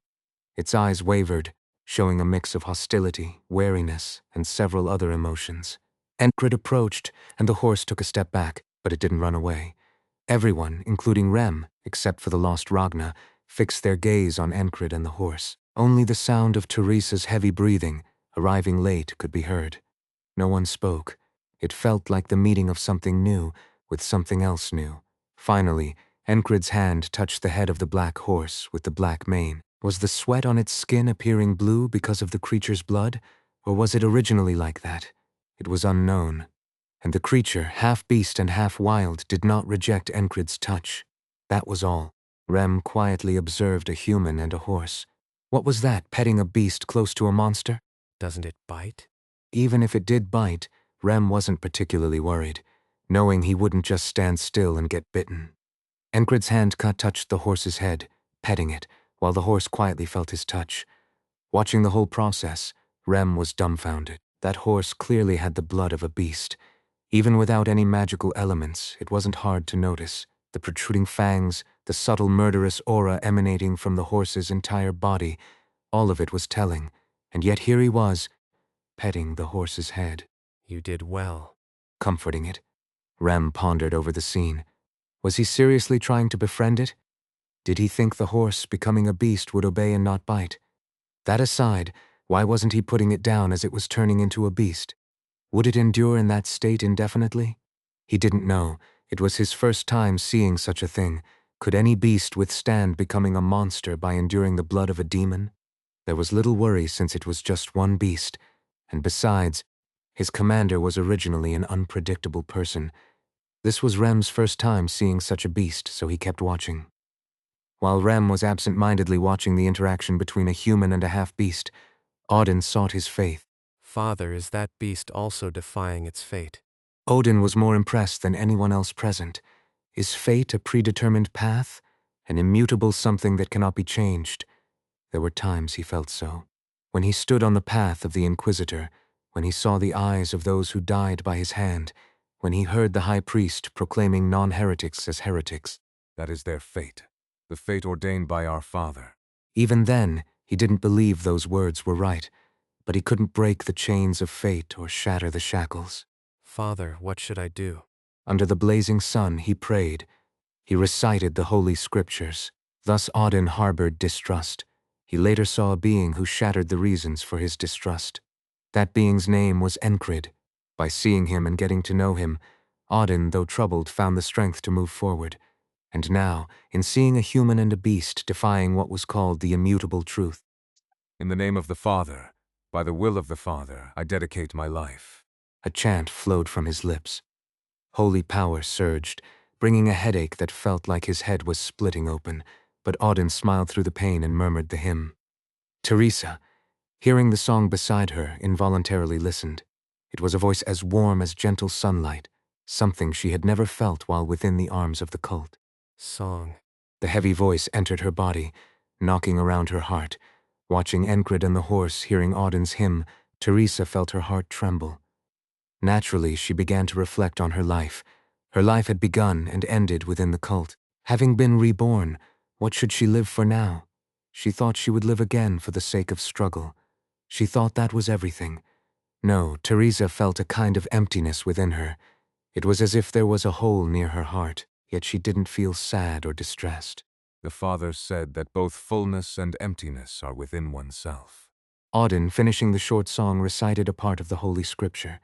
Its eyes wavered, showing a mix of hostility, wariness, and several other emotions. Enkrid approached, and the horse took a step back, but it didn't run away. Everyone, including Rem, except for the lost Ragna, fixed their gaze on Enkrid and the horse. Only the sound of Teresa's heavy breathing, arriving late, could be heard. No one spoke. It felt like the meeting of something new with something else new. Finally, Enkrid's hand touched the head of the black horse with the black mane. Was the sweat on its skin appearing blue because of the creature's blood, or was it originally like that? It was unknown. And the creature, half beast and half wild, did not reject Enkrid's touch. That was all. Rem quietly observed a human and a horse. What was that, petting a beast close to a monster? Doesn't it bite? Even if it did bite, Rem wasn't particularly worried, knowing he wouldn't just stand still and get bitten. Enkrid's hand touched the horse's head, petting it, while the horse quietly felt his touch. Watching the whole process, Rem was dumbfounded. That horse clearly had the blood of a beast. Even without any magical elements, it wasn't hard to notice. The protruding fangs, the subtle murderous aura emanating from the horse's entire body, all of it was telling, and yet here he was, petting the horse's head. You did well. Comforting it. Rem pondered over the scene. Was he seriously trying to befriend it? Did he think the horse, becoming a beast, would obey and not bite? That aside, why wasn't he putting it down as it was turning into a beast? Would it endure in that state indefinitely? He didn't know. It was his first time seeing such a thing. Could any beast withstand becoming a monster by enduring the blood of a demon? There was little worry since it was just one beast, and besides, his commander was originally an unpredictable person. This was Rem's first time seeing such a beast, so he kept watching. While Rem was absent-mindedly watching the interaction between a human and a half-beast, Auden sought his faith. Father, is that beast also defying its fate? Odin was more impressed than anyone else present. Is fate a predetermined path? An immutable something that cannot be changed? There were times he felt so. When he stood on the path of the Inquisitor, when he saw the eyes of those who died by his hand, when he heard the high priest proclaiming non-heretics as heretics. That is their fate. The fate ordained by our Father. Even then, he didn't believe those words were right, but he couldn't break the chains of fate or shatter the shackles. Father, what should I do? Under the blazing sun, he prayed. He recited the holy scriptures. Thus Audin harbored distrust. He later saw a being who shattered the reasons for his distrust. That being's name was Enkrid. By seeing him and getting to know him, Audin, though troubled, found the strength to move forward. And now, in seeing a human and a beast defying what was called the immutable truth, In the name of the Father, by the will of the Father, I dedicate my life. a chant flowed from his lips. Holy power surged, bringing a headache that felt like his head was splitting open, but Audin smiled through the pain and murmured the hymn. Teresa, hearing the song beside her, involuntarily listened. It was a voice as warm as gentle sunlight, something she had never felt while within the arms of the cult. Song. The heavy voice entered her body, knocking around her heart. Watching Enkrid and the horse, hearing Audin's hymn, Teresa felt her heart tremble. Naturally, she began to reflect on her life. Her life had begun and ended within the cult. Having been reborn, what should she live for now? She thought she would live again for the sake of struggle. She thought that was everything. No, Teresa felt a kind of emptiness within her. It was as if there was a hole near her heart, yet she didn't feel sad or distressed. The Father said that both fullness and emptiness are within oneself. Audin, finishing the short song, recited a part of the Holy Scripture.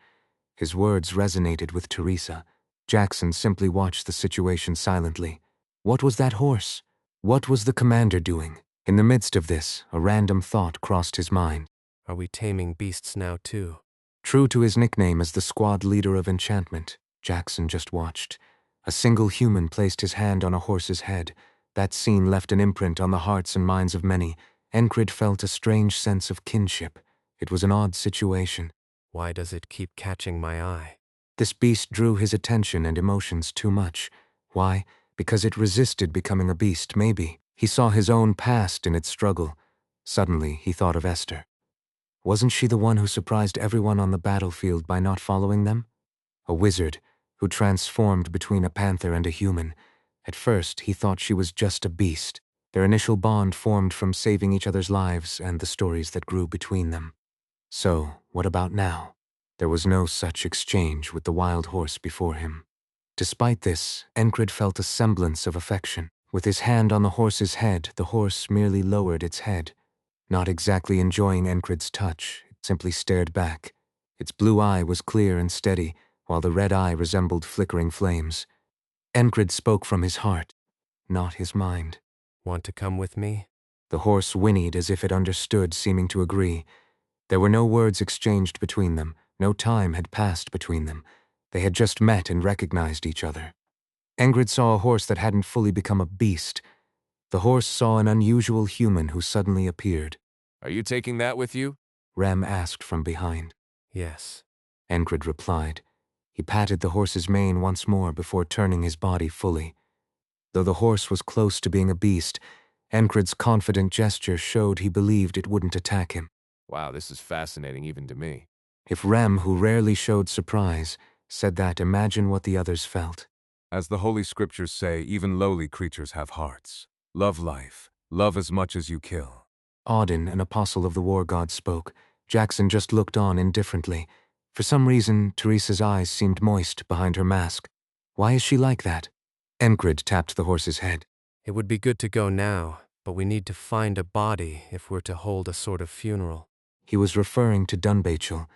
His words resonated with Teresa. Jackson simply watched the situation silently. What was that horse? What was the commander doing? In the midst of this, a random thought crossed his mind. Are we taming beasts now too? True to his nickname as the squad leader of enchantment, Jackson just watched. A single human placed his hand on a horse's head. That scene left an imprint on the hearts and minds of many. Enkrid felt a strange sense of kinship. It was an odd situation. Why does it keep catching my eye? This beast drew his attention and emotions too much. Why? Because it resisted becoming a beast, maybe. He saw his own past in its struggle. Suddenly, he thought of Esther. Wasn't she the one who surprised everyone on the battlefield by not following them? A wizard who transformed between a panther and a human. At first, he thought she was just a beast. Their initial bond formed from saving each other's lives and the stories that grew between them. So, what about now? There was no such exchange with the wild horse before him. Despite this, Enkrid felt a semblance of affection. With his hand on the horse's head, the horse merely lowered its head. Not exactly enjoying Enkrid's touch, it simply stared back. Its blue eye was clear and steady, while the red eye resembled flickering flames. Enkrid spoke from his heart, not his mind. Want to come with me? The horse whinnied as if it understood, seeming to agree. There were no words exchanged between them. No time had passed between them. They had just met and recognized each other. Enkrid saw a horse that hadn't fully become a beast. The horse saw an unusual human who suddenly appeared. Are you taking that with you? Rem asked from behind. Yes. Enkrid replied. He patted the horse's mane once more before turning his body fully. Though the horse was close to being a beast, Enkrid's confident gesture showed he believed it wouldn't attack him. Wow, this is fascinating even to me. If Rem, who rarely showed surprise, said that, imagine what the others felt. As the Holy Scriptures say, even lowly creatures have hearts. Love life. Love as much as you kill. Audin, an apostle of the war god, spoke. Jackson just looked on indifferently. For some reason, Teresa's eyes seemed moist behind her mask. Why is she like that? Enkrid tapped the horse's head. It would be good to go now, but we need to find a body if we're to hold a sort of funeral. He was referring to Dunbachel.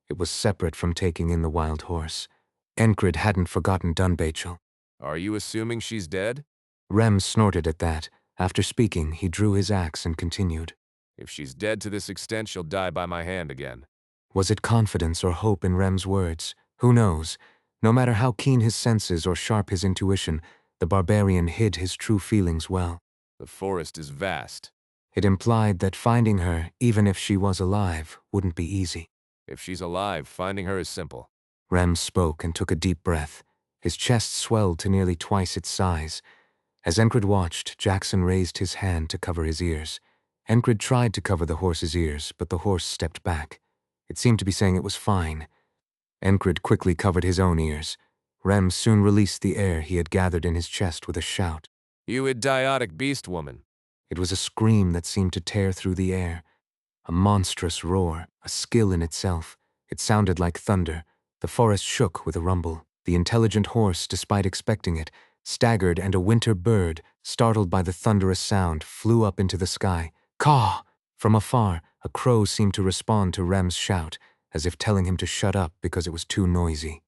It was separate from taking in the wild horse. Enkrid hadn't forgotten Dunbachel. Are you assuming she's dead? Rem snorted at that. After speaking, he drew his axe and continued. If she's dead to this extent, she'll die by my hand again. Was it confidence or hope in Rem's words? Who knows? No matter how keen his senses or sharp his intuition, the barbarian hid his true feelings well. The forest is vast. It implied that finding her, even if she was alive, wouldn't be easy. If she's alive, finding her is simple. Rem spoke and took a deep breath. His chest swelled to nearly twice its size. As Enkrid watched, Jackson raised his hand to cover his ears. Enkrid tried to cover the horse's ears, but the horse stepped back. It seemed to be saying it was fine. Enkrid quickly covered his own ears. Rem soon released the air he had gathered in his chest with a shout. You idiotic beast woman. It was a scream that seemed to tear through the air. A monstrous roar, a skill in itself. It sounded like thunder. The forest shook with a rumble. The intelligent horse, despite expecting it, staggered, and a winter bird, startled by the thunderous sound, flew up into the sky. Caw! From afar, a crow seemed to respond to Rem's shout, as if telling him to shut up because it was too noisy.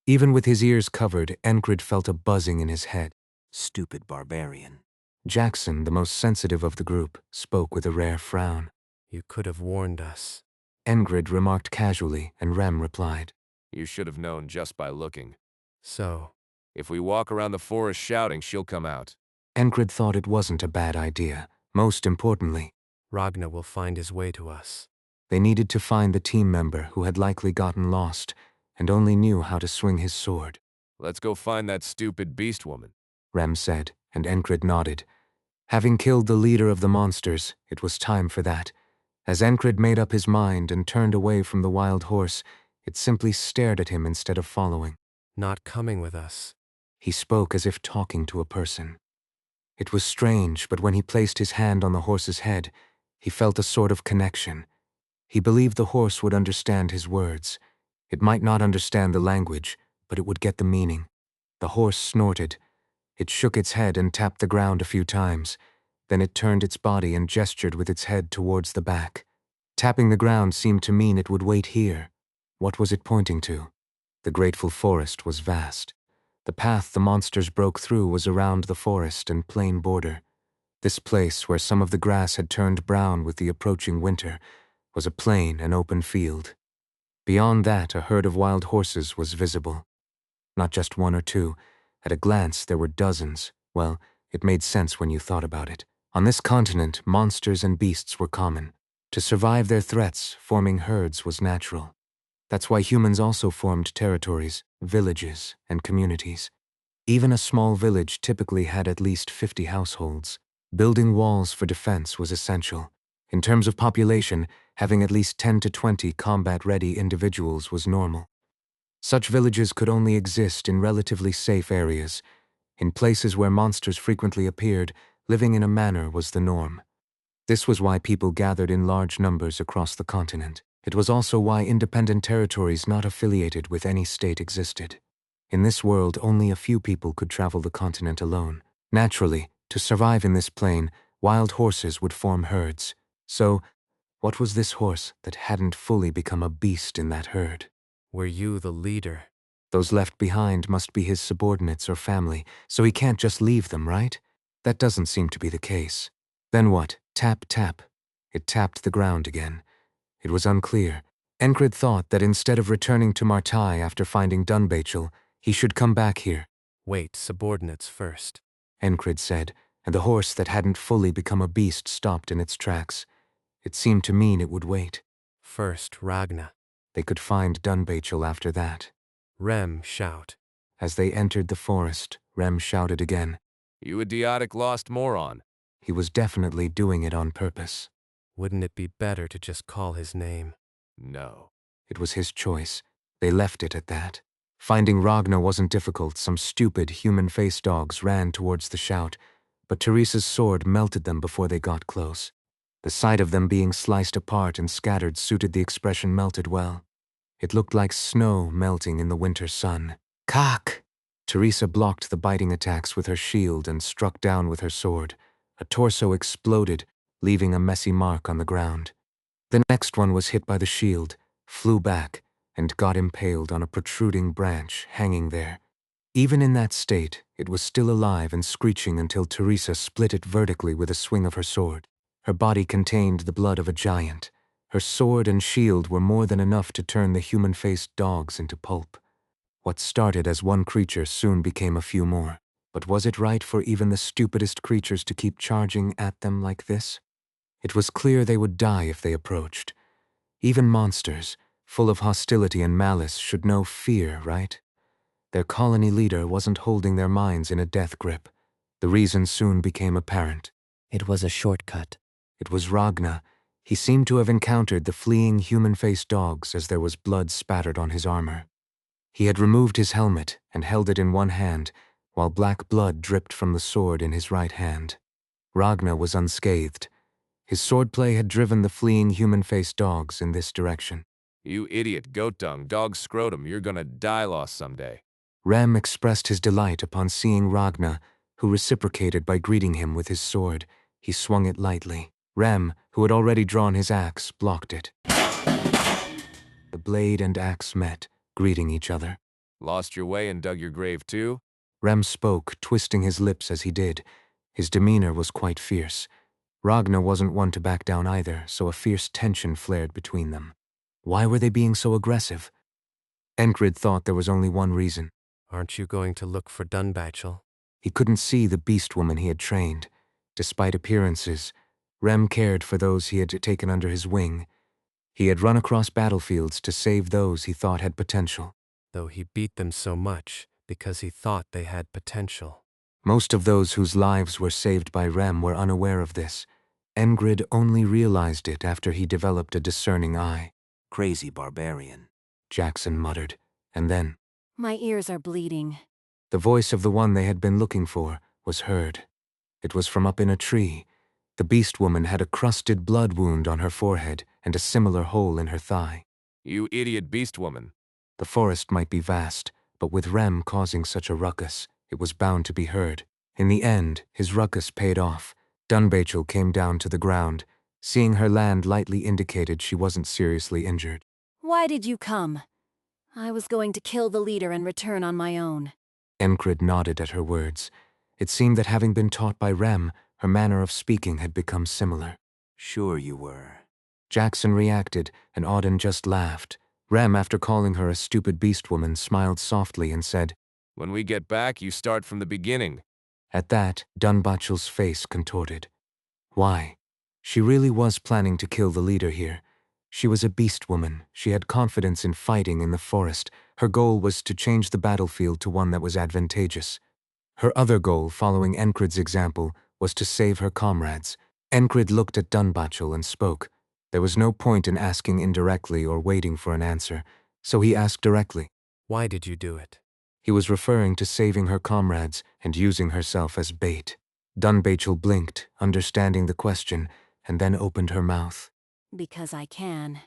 Even with his ears covered, Enkrid felt a buzzing in his head. Stupid barbarian. Jackson, the most sensitive of the group, spoke with a rare frown. You could have warned us. Enkrid remarked casually, and Rem replied, You should have known just by looking. So, If we walk around the forest shouting, she'll come out. Enkrid thought it wasn't a bad idea. Most importantly, Ragnar will find his way to us. they needed to find the team member who had likely gotten lost and only knew how to swing his sword. Let's go find that stupid beast woman. Rem said, and Enkrid nodded. Having killed the leader of the monsters, it was time for that. As Enkrid made up his mind and turned away from the wild horse, it simply stared at him instead of following. Not coming with us. He spoke as if talking to a person. It was strange, but when he placed his hand on the horse's head, he felt a sort of connection. He believed the horse would understand his words. It might not understand the language, but it would get the meaning. The horse snorted. It shook its head and tapped the ground a few times. Then it turned its body and gestured with its head towards the back. Tapping the ground seemed to mean it would wait here. What was it pointing to? The grateful forest was vast. The path the monsters broke through was around the forest and plain border. This place, where some of the grass had turned brown with the approaching winter, was a plain and open field. Beyond that, a herd of wild horses was visible. Not just one or two. At a glance, there were dozens. Well, it made sense when you thought about it. On this continent, monsters and beasts were common. To survive their threats, forming herds was natural. That's why humans also formed territories, villages, and communities. Even a small village typically had at least 50 households. Building walls for defense was essential. In terms of population, having at least 10 to 20 combat-ready individuals was normal. Such villages could only exist in relatively safe areas. In places where monsters frequently appeared, living in a manor was the norm. This was why people gathered in large numbers across the continent. It was also why independent territories not affiliated with any state existed. In this world, only a few people could travel the continent alone. Naturally, to survive in this plain, wild horses would form herds. So, what was this horse that hadn't fully become a beast in that herd? Were you the leader? Those left behind must be his subordinates or family, so he can't just leave them, right? That doesn't seem to be the case. Then what? Tap, tap. It tapped the ground again. It was unclear. Enkrid thought that instead of returning to Martai after finding Dunbachel, he should come back here. Wait, subordinates first. Enkrid said, and the horse that hadn't fully become a beast stopped in its tracks. It seemed to mean it would wait. First, Ragnar. They could find Dunbachel after that. Rem, shout. As they entered the forest, Rem shouted again. You idiotic lost moron. He was definitely doing it on purpose. Wouldn't it be better to just call his name? No. It was his choice. They left it at that. Finding Ragnar wasn't difficult. Some stupid, human-faced dogs ran towards the shout, but Teresa's sword melted them before they got close. The sight of them being sliced apart and scattered suited the expression melted well. It looked like snow melting in the winter sun. Cock! Teresa blocked the biting attacks with her shield and struck down with her sword. A torso exploded, leaving a messy mark on the ground. The next one was hit by the shield, flew back, and got impaled on a protruding branch hanging there. Even in that state, it was still alive and screeching until Teresa split it vertically with a swing of her sword. Her body contained the blood of a giant. Her sword and shield were more than enough to turn the human-faced dogs into pulp. What started as one creature soon became a few more. But was it right for even the stupidest creatures to keep charging at them like this? It was clear they would die if they approached. Even monsters, full of hostility and malice, should know fear, right? Their colony leader wasn't holding their minds in a death grip. The reason soon became apparent. It was a shortcut. It was Ragnar. He seemed to have encountered the fleeing human-faced dogs as there was blood spattered on his armor. He had removed his helmet and held it in one hand, while black blood dripped from the sword in his right hand. Ragnar was unscathed. His swordplay had driven the fleeing human-faced dogs in this direction. You idiot goat dung, dog scrotum, you're gonna die lost someday. Rem expressed his delight upon seeing Ragna, who reciprocated by greeting him with his sword. He swung it lightly. Rem, who had already drawn his axe, blocked it. The blade and axe met, greeting each other. Lost your way and dug your grave too? Rem spoke, twisting his lips as he did. His demeanor was quite fierce. Ragna wasn't one to back down either, so a fierce tension flared between them. Why were they being so aggressive? Enkrid thought there was only one reason. Aren't you going to look for Dunbachel? He couldn't see the beast woman he had trained. Despite appearances, Rem cared for those he had taken under his wing. He had run across battlefields to save those he thought had potential. Though he beat them so much because he thought they had potential. Most of those whose lives were saved by Rem were unaware of this. Enkrid only realized it after he developed a discerning eye. Crazy barbarian. Jackson muttered, and then My ears are bleeding. the voice of the one they had been looking for was heard. It was from up in a tree. The beast woman had a crusted blood wound on her forehead and a similar hole in her thigh. You idiot beast woman. The forest might be vast, but with Rem causing such a ruckus, it was bound to be heard. In the end, his ruckus paid off. Dunbachel came down to the ground. Seeing her land lightly indicated she wasn't seriously injured. Why did you come? I was going to kill the leader and return on my own. Enkrid nodded at her words. It seemed that having been taught by Rem, her manner of speaking had become similar. Sure you were. Jackson reacted, and Auden just laughed. Rem, after calling her a stupid beast woman, smiled softly and said, When we get back, you start from the beginning. At that, Dunbachel's face contorted. Why? She really was planning to kill the leader here. She was a beast woman. She had confidence in fighting in the forest. Her goal was to change the battlefield to one that was advantageous. Her other goal, following Enkrid's example, was to save her comrades. Enkrid looked at Dunbachel and spoke. There was no point in asking indirectly or waiting for an answer, so he asked directly. Why did you do it? He was referring to saving her comrades and using herself as bait. Dunbachel blinked, understanding the question, and then opened her mouth. Because I can.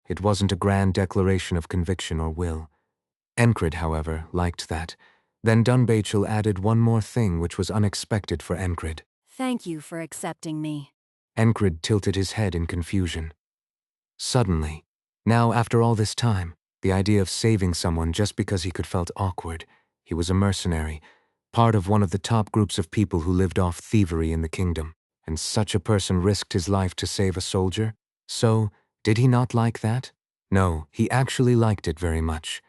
It wasn't a grand declaration of conviction or will. Enkrid, however, liked that. Then Dunbachel added one more thing which was unexpected for Enkrid. Thank you for accepting me. Enkrid tilted his head in confusion. Suddenly, now after all this time, the idea of saving someone just because he could felt awkward. He was a mercenary, part of one of the top groups of people who lived off thievery in the kingdom, and such a person risked his life to save a soldier? So, did he not like that? No, he actually liked it very much.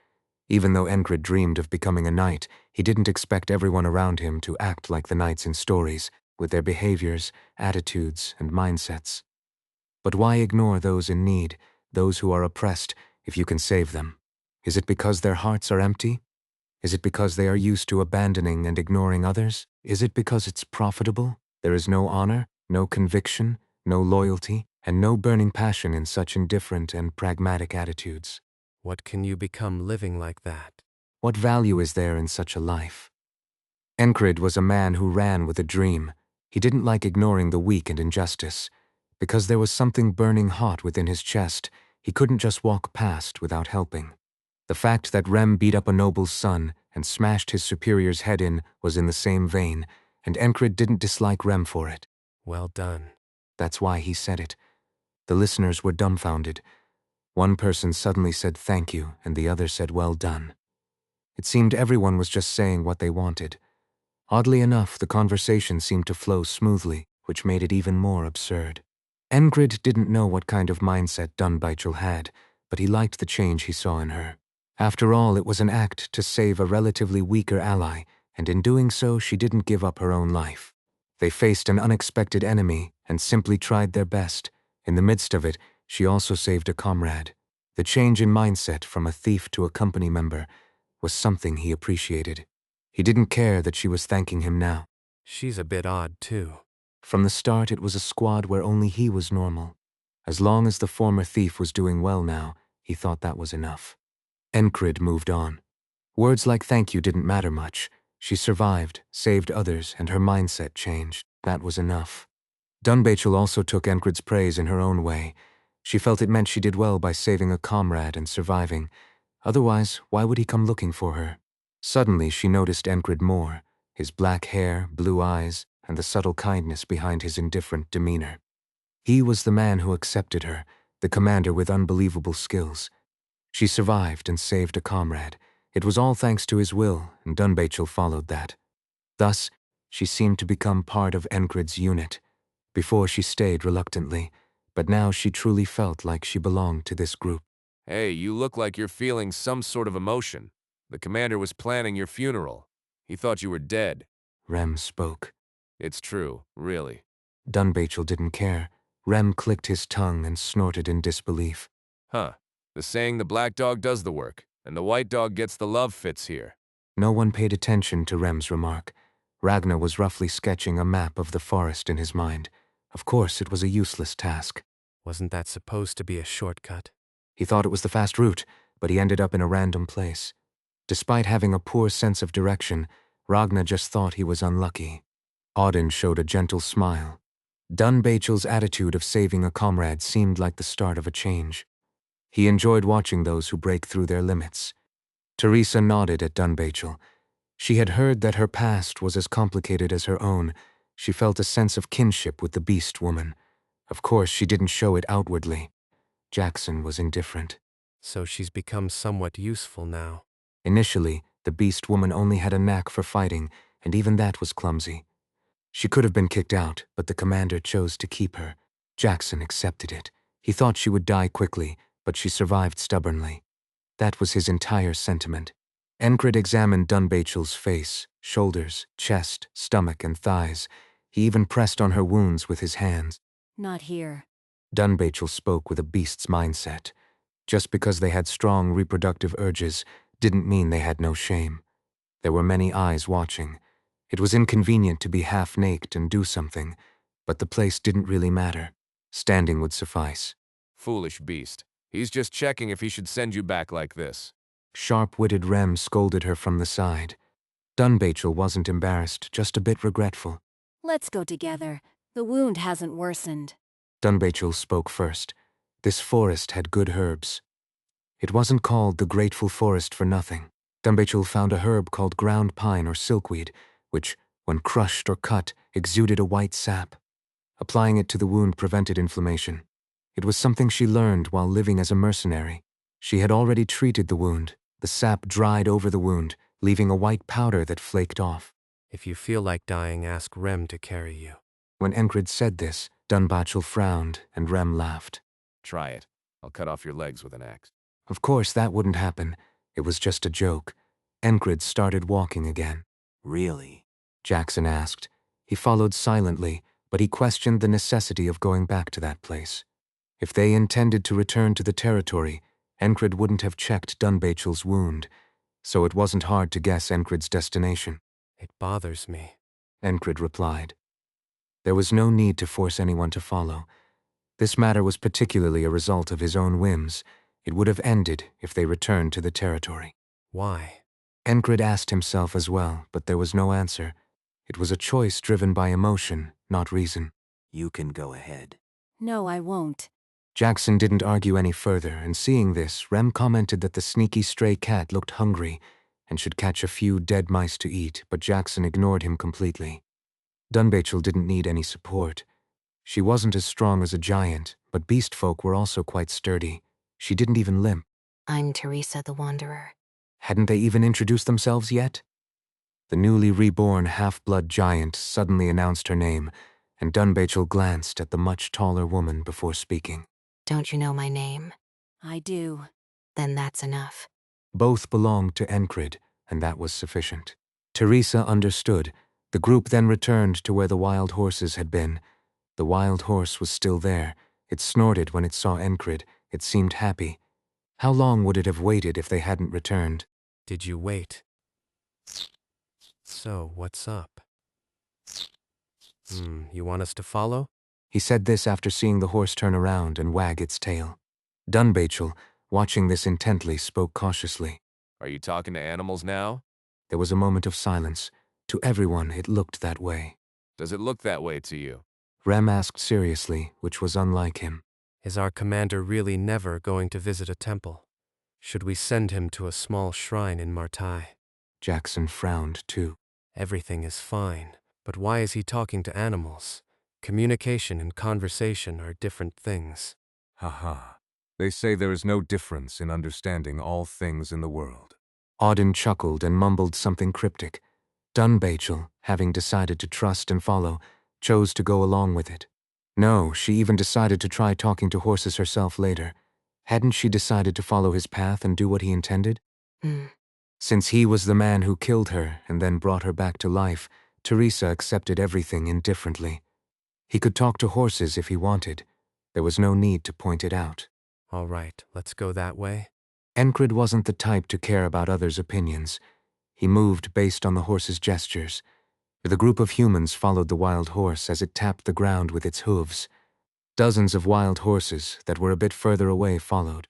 Even though Enkrid dreamed of becoming a knight, he didn't expect everyone around him to act like the knights in stories, with their behaviors, attitudes, and mindsets. But why ignore those in need, those who are oppressed, if you can save them? Is it because their hearts are empty? Is it because they are used to abandoning and ignoring others? Is it because it's profitable? There is no honor, no conviction, no loyalty, and no burning passion in such indifferent and pragmatic attitudes. What can you become living like that? What value is there in such a life? Enkrid was a man who ran with a dream. He didn't like ignoring the weak and injustice. Because there was something burning hot within his chest, he couldn't just walk past without helping. The fact that Rem beat up a noble's son and smashed his superior's head in was in the same vein, and Enkrid didn't dislike Rem for it. Well done. That's why he said it. The listeners were dumbfounded. One person suddenly said thank you, and the other said well done. It seemed everyone was just saying what they wanted. Oddly enough, the conversation seemed to flow smoothly, which made it even more absurd. Enkrid didn't know what kind of mindset Dunbachel had, but he liked the change he saw in her. After all, it was an act to save a relatively weaker ally, and in doing so, she didn't give up her own life. They faced an unexpected enemy and simply tried their best. In the midst of it, she also saved a comrade. The change in mindset from a thief to a company member was something he appreciated. He didn't care that she was thanking him now. She's a bit odd, too. From the start, it was a squad where only he was normal. As long as the former thief was doing well now, he thought that was enough. Enkrid moved on. Words like thank you didn't matter much. She survived, saved others, and her mindset changed. That was enough. Dunbachel also took Enkrid's praise in her own way. She felt it meant she did well by saving a comrade and surviving. Otherwise, why would he come looking for her? Suddenly she noticed Enkrid more, his black hair, blue eyes, and the subtle kindness behind his indifferent demeanor. He was the man who accepted her, the commander with unbelievable skills. She survived and saved a comrade. It was all thanks to his will, and Dunbachel followed that. Thus, she seemed to become part of Enkrid's unit. Before she stayed reluctantly, but now she truly felt like she belonged to this group. Hey, you look like you're feeling some sort of emotion. The commander was planning your funeral. He thought you were dead. Rem spoke. It's true, really. Dunbachel didn't care. Rem clicked his tongue and snorted in disbelief. Huh. The saying the black dog does the work, and the white dog gets the love fits here. No one paid attention to Rem's remark. Ragnar was roughly sketching a map of the forest in his mind. Of course, it was a useless task. Wasn't that supposed to be a shortcut? He thought it was the fast route, but he ended up in a random place. Despite having a poor sense of direction, Ragnar just thought he was unlucky. Audin showed a gentle smile. Dunbachel's attitude of saving a comrade seemed like the start of a change. He enjoyed watching those who break through their limits. Teresa nodded at Dunbachel. She had heard that her past was as complicated as her own. She felt a sense of kinship with the beast woman. Of course, she didn't show it outwardly. Jackson was indifferent. So she's become somewhat useful now. Initially, the beast woman only had a knack for fighting, and even that was clumsy. She could have been kicked out, but the commander chose to keep her. Jackson accepted it. He thought she would die quickly, but she survived stubbornly. That was his entire sentiment. Enkrid examined Dunbachel's face, shoulders, chest, stomach, and thighs. He even pressed on her wounds with his hands. Not here. Dunbachel spoke with a beast's mindset. Just because they had strong reproductive urges didn't mean they had no shame. There were many eyes watching. It was inconvenient to be half-naked and do something, but the place didn't really matter. Standing would suffice. Foolish beast. He's just checking if he should send you back like this. Sharp-witted Rem scolded her from the side. Dunbachel wasn't embarrassed, just a bit regretful. Let's go together. The wound hasn't worsened. Dunbachel spoke first. This forest had good herbs. It wasn't called the Grateful Forest for nothing. Dunbachel found a herb called ground pine or silkweed, which, when crushed or cut, exuded a white sap. Applying it to the wound prevented inflammation. It was something she learned while living as a mercenary. She had already treated the wound. The sap dried over the wound, leaving a white powder that flaked off. If you feel like dying, ask Rem to carry you. When Enkrid said this, Dunbachel frowned and Rem laughed. Try it. I'll cut off your legs with an axe. Of course, that wouldn't happen. It was just a joke. Enkrid started walking again. Really? Jackson asked. He followed silently, but he questioned the necessity of going back to that place. If they intended to return to the territory, Enkrid wouldn't have checked Dunbachel's wound, so it wasn't hard to guess Enkrid's destination. It bothers me. Enkrid replied. There was no need to force anyone to follow. This matter was particularly a result of his own whims. It would have ended if they returned to the territory. Why? Enkrid asked himself as well, but there was no answer. It was a choice driven by emotion, not reason. You can go ahead. No, I won't. Jackson didn't argue any further, and seeing this, Rem commented that the sneaky stray cat looked hungry and should catch a few dead mice to eat, but Jackson ignored him completely. Dunbachel didn't need any support. She wasn't as strong as a giant, but beast folk were also quite sturdy. She didn't even limp. I'm Teresa the Wanderer. Hadn't they even introduced themselves yet? The newly reborn half-blood giant suddenly announced her name, and Dunbachel glanced at the much taller woman before speaking. Don't you know my name? I do. Then that's enough. Both belonged to Enkrid, and that was sufficient. Teresa understood. The group then returned to where the wild horses had been. The wild horse was still there. It snorted when it saw Enkrid. It seemed happy. How long would it have waited if they hadn't returned? Did you wait? So, what's up? You want us to follow? He said this after seeing the horse turn around and wag its tail. Dunbachel, watching this intently, spoke cautiously. Are you talking to animals now? There was a moment of silence. To everyone, it looked that way. Does it look that way to you? Rem asked seriously, which was unlike him. Is our commander really never going to visit a temple? Should we send him to a small shrine in Martai? Jackson frowned too. Everything is fine, but why is he talking to animals? Communication and conversation are different things. Haha. They say there is no difference in understanding all things in the world. Auden chuckled and mumbled something cryptic. Dunbachel, having decided to trust and follow, chose to go along with it. No, she even decided to try talking to horses herself later. Hadn't she decided to follow his path and do what he intended? Since he was the man who killed her and then brought her back to life, Teresa accepted everything indifferently. He could talk to horses if he wanted. There was no need to point it out. All right, let's go that way. Enkrid wasn't the type to care about others' opinions. He moved based on the horse's gestures. The group of humans followed the wild horse as it tapped the ground with its hooves. Dozens of wild horses that were a bit further away followed.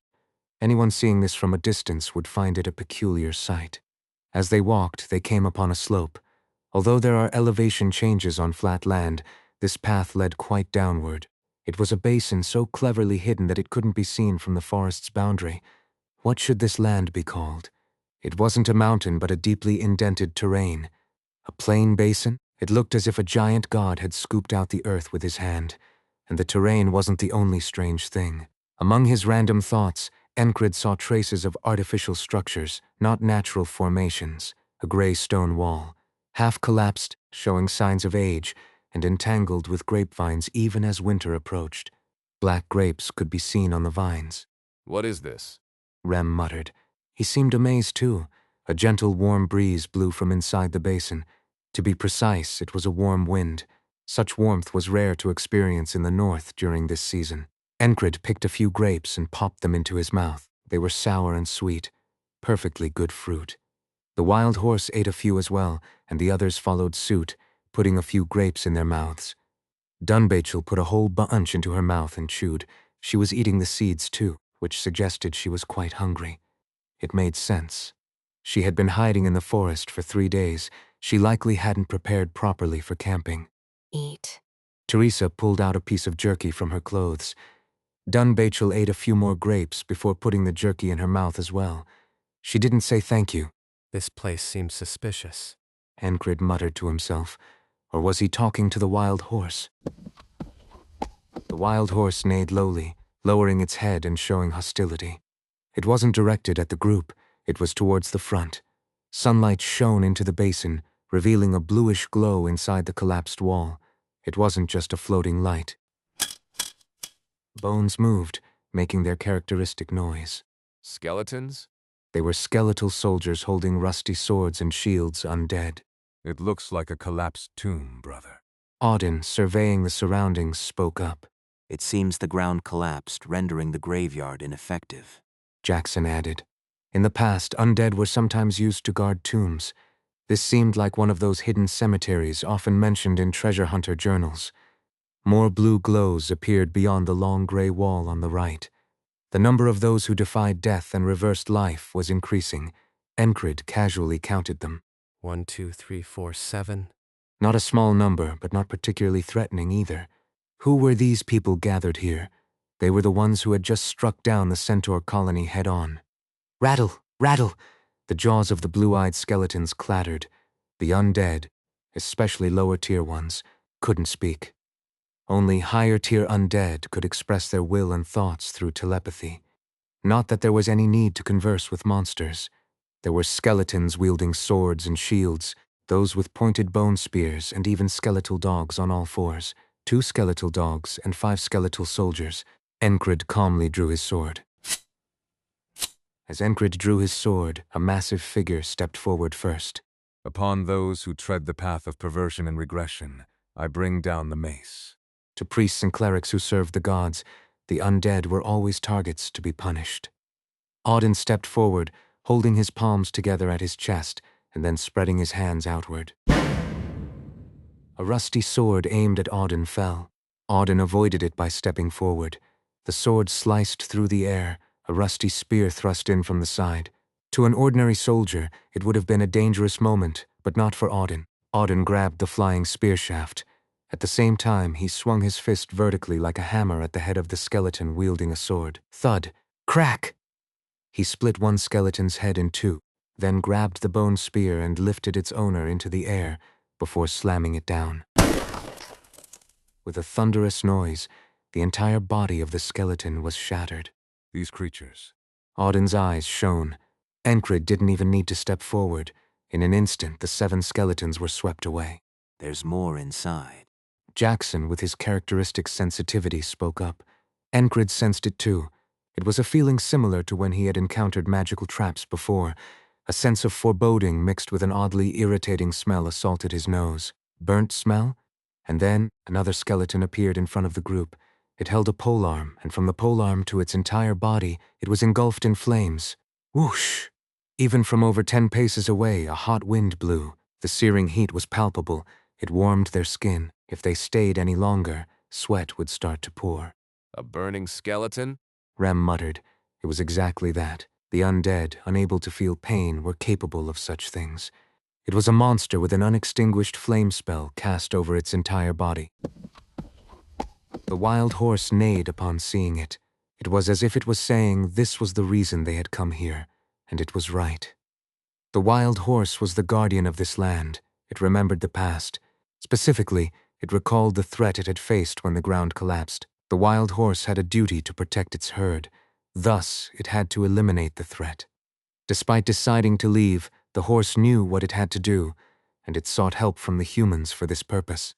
Anyone seeing this from a distance would find it a peculiar sight. As they walked, they came upon a slope. Although there are elevation changes on flat land, this path led quite downward. It was a basin so cleverly hidden that it couldn't be seen from the forest's boundary. What should this land be called? It wasn't a mountain but a deeply indented terrain. A plain basin? It looked as if a giant god had scooped out the earth with his hand. And the terrain wasn't the only strange thing. Among his random thoughts, Enkrid saw traces of artificial structures, not natural formations. A gray stone wall, half collapsed, showing signs of age, and entangled with grapevines even as winter approached. Black grapes could be seen on the vines. What is this? Rem muttered. He seemed amazed too. A gentle, warm breeze blew from inside the basin. To be precise, it was a warm wind. Such warmth was rare to experience in the north during this season. Enkrid picked a few grapes and popped them into his mouth. They were sour and sweet. Perfectly good fruit. The wild horse ate a few as well, and the others followed suit, putting a few grapes in their mouths. Dunbachel put a whole bunch into her mouth and chewed. She was eating the seeds too, which suggested she was quite hungry. It made sense. She had been hiding in the forest for 3 days. She likely hadn't prepared properly for camping. Eat. Teresa pulled out a piece of jerky from her clothes. Dunbachel ate a few more grapes before putting the jerky in her mouth as well. She didn't say thank you. This place seems suspicious. Enkrid muttered to himself. Or was he talking to the wild horse? The wild horse neighed lowly, lowering its head and showing hostility. It wasn't directed at the group, it was towards the front. Sunlight shone into the basin, revealing a bluish glow inside the collapsed wall. It wasn't just a floating light. Bones moved, making their characteristic noise. Skeletons? They were skeletal soldiers holding rusty swords and shields, undead. It looks like a collapsed tomb, brother. Auden, surveying the surroundings, spoke up. It seems the ground collapsed, rendering the graveyard ineffective. Jackson added. In the past, undead were sometimes used to guard tombs. This seemed like one of those hidden cemeteries often mentioned in treasure hunter journals. More blue glows appeared beyond the long gray wall on the right. The number of those who defied death and reversed life was increasing. Enkrid casually counted them. 1, 2, 3, 4, 7. Not a small number, but not particularly threatening either. Who were these people gathered here? They were the ones who had just struck down the centaur colony head-on. Rattle! Rattle! The jaws of the blue-eyed skeletons clattered. The undead, especially lower-tier ones, couldn't speak. Only higher-tier undead could express their will and thoughts through telepathy. Not that there was any need to converse with monsters. There were skeletons wielding swords and shields, those with pointed bone spears, and even skeletal dogs on all fours. 2 skeletal dogs and 5 skeletal soldiers. Enkrid calmly drew his sword. As Enkrid drew his sword, a massive figure stepped forward first. Upon those who tread the path of perversion and regression, I bring down the mace. To priests and clerics who served the gods, the undead were always targets to be punished. Auden stepped forward, holding his palms together at his chest, and then spreading his hands outward. A rusty sword aimed at Auden fell. Auden avoided it by stepping forward. The sword sliced through the air, a rusty spear thrust in from the side. To an ordinary soldier, it would have been a dangerous moment, but not for Auden. Auden grabbed the flying spear shaft. At the same time, he swung his fist vertically like a hammer at the head of the skeleton wielding a sword. Thud! Crack! He split one skeleton's head in 2. then grabbed the bone spear and lifted its owner into the air before slamming it down. With a thunderous noise, the entire body of the skeleton was shattered. These creatures. Auden's eyes shone. Enkrid didn't even need to step forward. In an instant, the 7 skeletons were swept away. There's more inside. Jackson, with his characteristic sensitivity, spoke up. Enkrid sensed it too. It was a feeling similar to when he had encountered magical traps before. A sense of foreboding mixed with an oddly irritating smell assaulted his nose. Burnt smell? And then another skeleton appeared in front of the group. It held a polearm, and from the polearm to its entire body, it was engulfed in flames. Whoosh! Even from over 10 paces away, a hot wind blew. The searing heat was palpable. It warmed their skin. If they stayed any longer, sweat would start to pour. A burning skeleton? Rem muttered. It was exactly that. The undead, unable to feel pain, were capable of such things. It was a monster with an unextinguished flame spell cast over its entire body. The wild horse neighed upon seeing it. It was as if it was saying this was the reason they had come here, and it was right. The wild horse was the guardian of this land. It remembered the past. Specifically, it recalled the threat it had faced when the ground collapsed. The wild horse had a duty to protect its herd. Thus, it had to eliminate the threat. Despite deciding to leave, the horse knew what it had to do, and it sought help from the humans for this purpose.